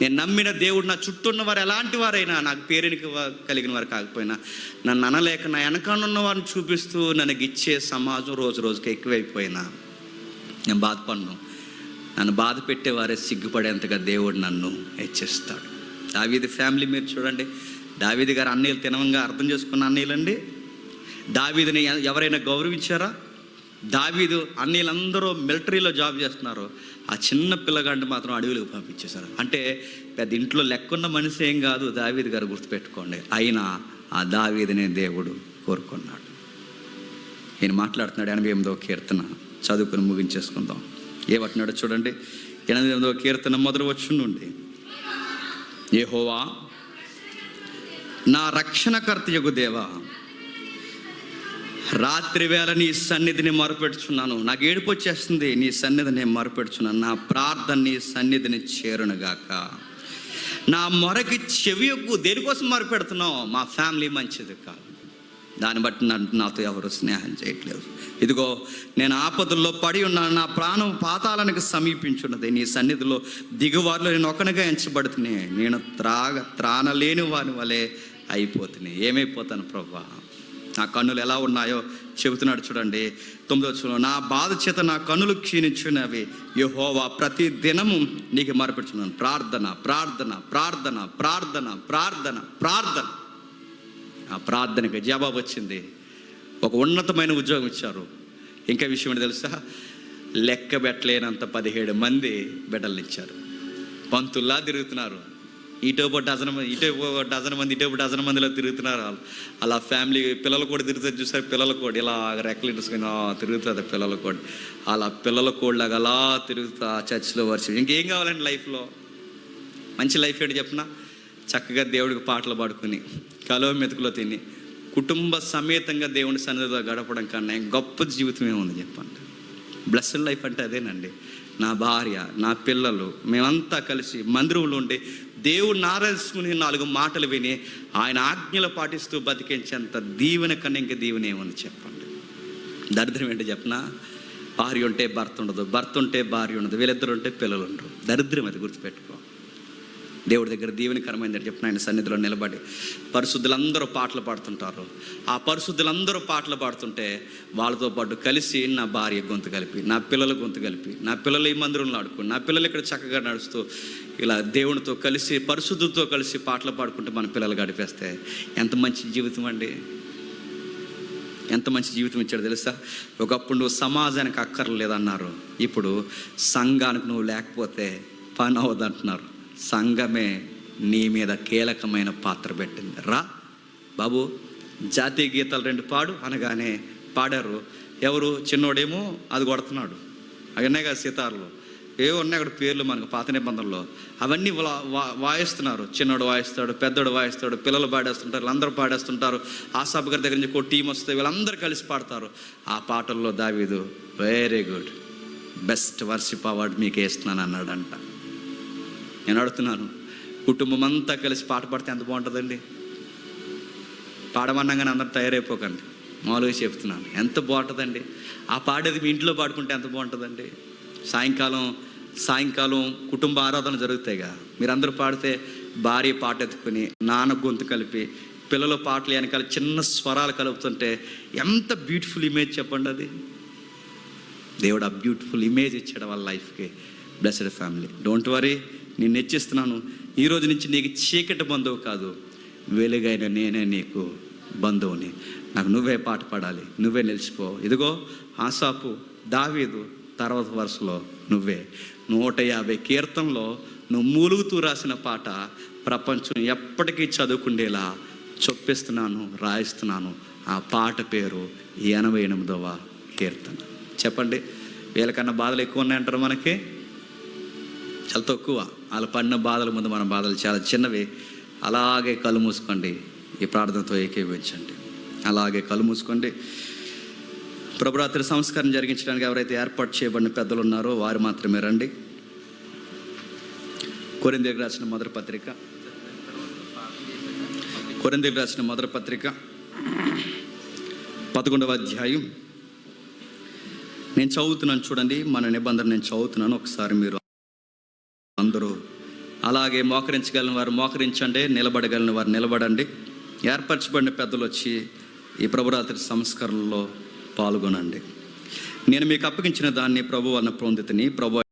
నేను నమ్మిన దేవుడు నా చుట్టూ ఉన్నవారు ఎలాంటి వారైనా, నాకు పేరునికి కలిగిన వారు కాకపోయినా, నన్ను అనలేక నా వెనకాలన్న వారిని చూపిస్తూ నన్ను ఇచ్చే సమాజం రోజు రోజుకి ఎక్కువైపోయినా నేను బాధపడను. నన్ను బాధ పెట్టేవారే సిగ్గుపడేంతగా దేవుడు నన్ను హెచ్చిస్తాడు. దావీదు ఫ్యామిలీ మీరు చూడండి. దావీదు గారు అన్నయ్యలు తినవంగా అర్థం చేసుకున్న అన్నయ్యలండి. దావీదుని ఎవరైనా గౌరవించారా? దావీదు అన్నయ్యలందరూ మిలిటరీలో జాబ్ చేస్తున్నారు, ఆ చిన్న పిల్లగాడిని మాత్రం అడవులకు పంపించేశారు. అంటే పెద్ద ఇంట్లో లెక్కున్న మనిషి ఏం కాదు దావీదు గారు, గుర్తుపెట్టుకోండి. అయినా ఆ దావీదునే దేవుడు కోరుకున్నాడు. ఈయన మాట్లాడుతున్నాడు 88వ కీర్తన, చదువుకుని ముగించేసుకుందాం. ఏమంటున్నాడో చూడండి. 88వ కీర్తన మొదలు వచ్చి నుండి, యెహోవా నా రక్షణకర్తయగు దేవా, రాత్రి వేళ నీ సన్నిధిని మొరపెడుచున్నాను. నాకు ఏడుపు వచ్చేస్తుంది, నీ సన్నిధిని మొరపెడుచున్నాను. నా ప్రార్థన నీ సన్నిధిని చేరునుగాక. నా మొరకి చెవియొగ్గు. దేనికోసం మొరపెడుతున్నావు? మా ఫ్యామిలీ మంచిది కాదు, దాన్ని బట్టి నాతో ఎవరు స్నేహం చేయట్లేదు. ఇదిగో నేను ఆపదల్లో పడి ఉన్నాను, నా ప్రాణం పాతాళానికి సమీపించున్నది. నీ సన్నిధిలో దిగువారిలో నేను ఒకనిగా ఎంచబడుతున్నా. నేను త్రాణలేని వాని వలె అయిపోతున్నాయి. ఏమైపోతాను ప్రభువా? నా కన్నులు ఎలా ఉన్నాయో చెబుతున్నాడు చూడండి. 9వ వచనం, నా బాధ చేత నా కన్నులు క్షీణించున్నవి. యెహోవా ప్రతి దినము నీకు మొరపెడుచున్నాను. ప్రార్థన ప్రార్థన ప్రార్థన ప్రార్థన ప్రార్థన ప్రార్థన. ఆ ప్రార్థనకి జవాబు వచ్చింది. ఒక ఉన్నతమైన ఉద్యోగం ఇచ్చారు. ఇంకా విషయం ఏంటి తెలుసా? లెక్క పెట్టలేనంత 17 మంది బిడ్డలు ఇచ్చారు. పంతుల్లా తిరుగుతున్నారు. ఇటో డజన్ మంది, ఇటో డజన్ మందిలో తిరుగుతున్నారు. అలా ఫ్యామిలీ పిల్లలు కూడా తిరుగుతారు చూసారు. పిల్లల కోడి ఇలా రెక్కలు ఇటుసుకుని తిరుగుతుంది పిల్లల కోడి. అలా పిల్లల కోడిలాగా అలా తిరుగుతా చర్చిలో వర్షం. ఇంకేం కావాలండి లైఫ్లో? మంచి లైఫ్ ఏంటి చెప్పిన? చక్కగా దేవుడికి పాటలు పాడుకుని కలువ మెతుకులో తిని కుటుంబ సమేతంగా దేవుని సన్నిధిలో గడపడం కన్నా గొప్ప జీవితం ఏముంది చెప్పండి? బ్లెస్డ్ లైఫ్ అంటే అదేనండి. నా భార్య, నా పిల్లలు, మేమంతా కలిసి మందిరంలో ఉండి దేవుడిని ఆరాధించుకుని 4 మాటలు విని ఆయన ఆజ్ఞలు పాటిస్తూ బతికించేంత దీవెన కన్నా ఇంక దీవెన ఏమని చెప్పండి. దరిద్రం ఏంటి చెప్పనా? భార్య ఉంటే భర్త ఉండదు, భర్త ఉంటే భార్య ఉండదు, వీళ్ళిద్దరు ఉంటే పిల్లలు ఉండరు. దరిద్రం అది, గుర్తుపెట్టుకో. దేవుడి దగ్గర దీవెనకరమైందని చెప్పిన ఆయన సన్నిధిలో నిలబడి పరిశుద్ధులందరూ పాటలు పాడుతుంటారు. ఆ పరిశుద్ధులందరూ పాటలు పాడుతుంటే వాళ్ళతో పాటు కలిసి నా భార్య గొంతు కలిపి, నా పిల్లల గొంతు కలిపి, నా పిల్లలు ఈ మందిరంలో ఆడుకుని, నా పిల్లలు ఇక్కడ చక్కగా నడుస్తూ ఇలా దేవునితో కలిసి పరిశుద్ధులతో కలిసి పాటలు పాడుకుంటూ మన పిల్లలు గడిపేస్తే ఎంత మంచి జీవితం అండి. ఎంత మంచి జీవితం ఇచ్చాడు తెలుసా? ఒకప్పుడు నువ్వు సమాజానికి అక్కర్లేదన్నారు, ఇప్పుడు సంఘానికి నువ్వు లేకపోతే పని అవ్వదంటున్నారు. సంఘమే నీ మీద కీలకమైన పాత్ర పెట్టింది. రా బాబు, జాతీయ గీతాలు 2 పాడు అనగానే పాడారు. ఎవరు? చిన్నోడేమో అది కొడుతున్నాడు, అవన్నీ కదా సితార్లు ఏవో ఉన్నాయి అక్కడ పేర్లు మనకు పాత నిబంధనలో, అవన్నీ వాయిస్తున్నారు. చిన్నోడు వాయిస్తాడు, పెద్దోడు వాయిస్తాడు, పిల్లలు పాడేస్తుంటారు, వీళ్ళందరూ పాడేస్తుంటారు. ఆసాబ్ గారి దగ్గర నుంచి ఒక టీం వస్తే వీళ్ళందరూ కలిసి పాడతారు. ఆ పాటల్లో దావీదు very good, best worship award మీకు వేస్తున్నాను అన్నాడంట. నేను అడుగుతున్నాను, కుటుంబం అంతా కలిసి పాట పాడితే ఎంత బాగుంటుందండి? పాడమన్నాగానే అందరూ తయారైపోకండి, మామూలుగా చెప్తున్నాను, ఎంత బాగుంటుందండి. ఆ పాడేది మీ ఇంట్లో పాడుకుంటే ఎంత బాగుంటుందండి. సాయంకాలం కుటుంబ ఆరాధన జరుగుతాయిగా, మీరందరూ పాడితే భార్య పాట ఎత్తుకుని, నాన్న గొంతు కలిపి, పిల్లల పాటలు వెనకాల చిన్న స్వరాలు కలుపుతుంటే ఎంత బ్యూటిఫుల్ ఇమేజ్ చెప్పండి. అది దేవుడు ఆ బ్యూటిఫుల్ ఇమేజ్ ఇచ్చాడు వాళ్ళ లైఫ్కి. బ్లెస్డ్ ఫ్యామిలీ, డోంట్ వరీ, నేను హెచ్చిస్తున్నాను. ఈ రోజు నుంచి నీకు చీకటి బంధువు కాదు, వెలుగైన నేనే నీకు బంధువుని. నాకు నువ్వే పాట పాడాలి, నువ్వే నిలిచిపో. ఇదిగో ఆసాపు, దావీదు, తర్వాత వరుసలో నువ్వే. 150 కీర్తనలో నువ్వు మూలుగుతూ రాసిన పాట ప్రపంచం ఎప్పటికీ చదువుకుండేలా చొప్పిస్తున్నాను, రాయిస్తున్నాను. ఆ పాట పేరు 88వ కీర్తన. చెప్పండి, వీళ్ళకన్నా బాధలు ఎక్కువ ఉన్నాయంటారు మనకి? చాలా తక్కువ. వాళ్ళు పడిన బాధల ముందు మన బాధలు చాలా చిన్నవి. అలాగే కళ్ళు మూసుకోండి, ఈ ప్రార్థనతో ఏకీభవించండి. అలాగే కళ్ళు మూసుకోండి. ప్రభురాత్రి సంస్కారం జరిగించడానికి ఎవరైతే ఏర్పాటు చేయబడిన పెద్దలు ఉన్నారో వారు మాత్రమే రండి. కొరింథీయులకు రాసిన మొదటి పత్రిక 11వ అధ్యాయం నేను చదువుతున్నాను, చూడండి. మన నిబంధన నేను చదువుతున్నాను, ఒకసారి మీరు అందరూ అలాగే మోకరించగలిగిన వారు మోకరించండి, నిలబడగలిగిన వారు నిలబడండి. ఏర్పరచబడిన పెద్దలు వచ్చి ఈ ప్రభురాత్రి సంస్కరణలో పాల్గొనండి. నేను మీకు అప్పగించిన దాన్ని ప్రభు వలన పొందితిని, ప్రభు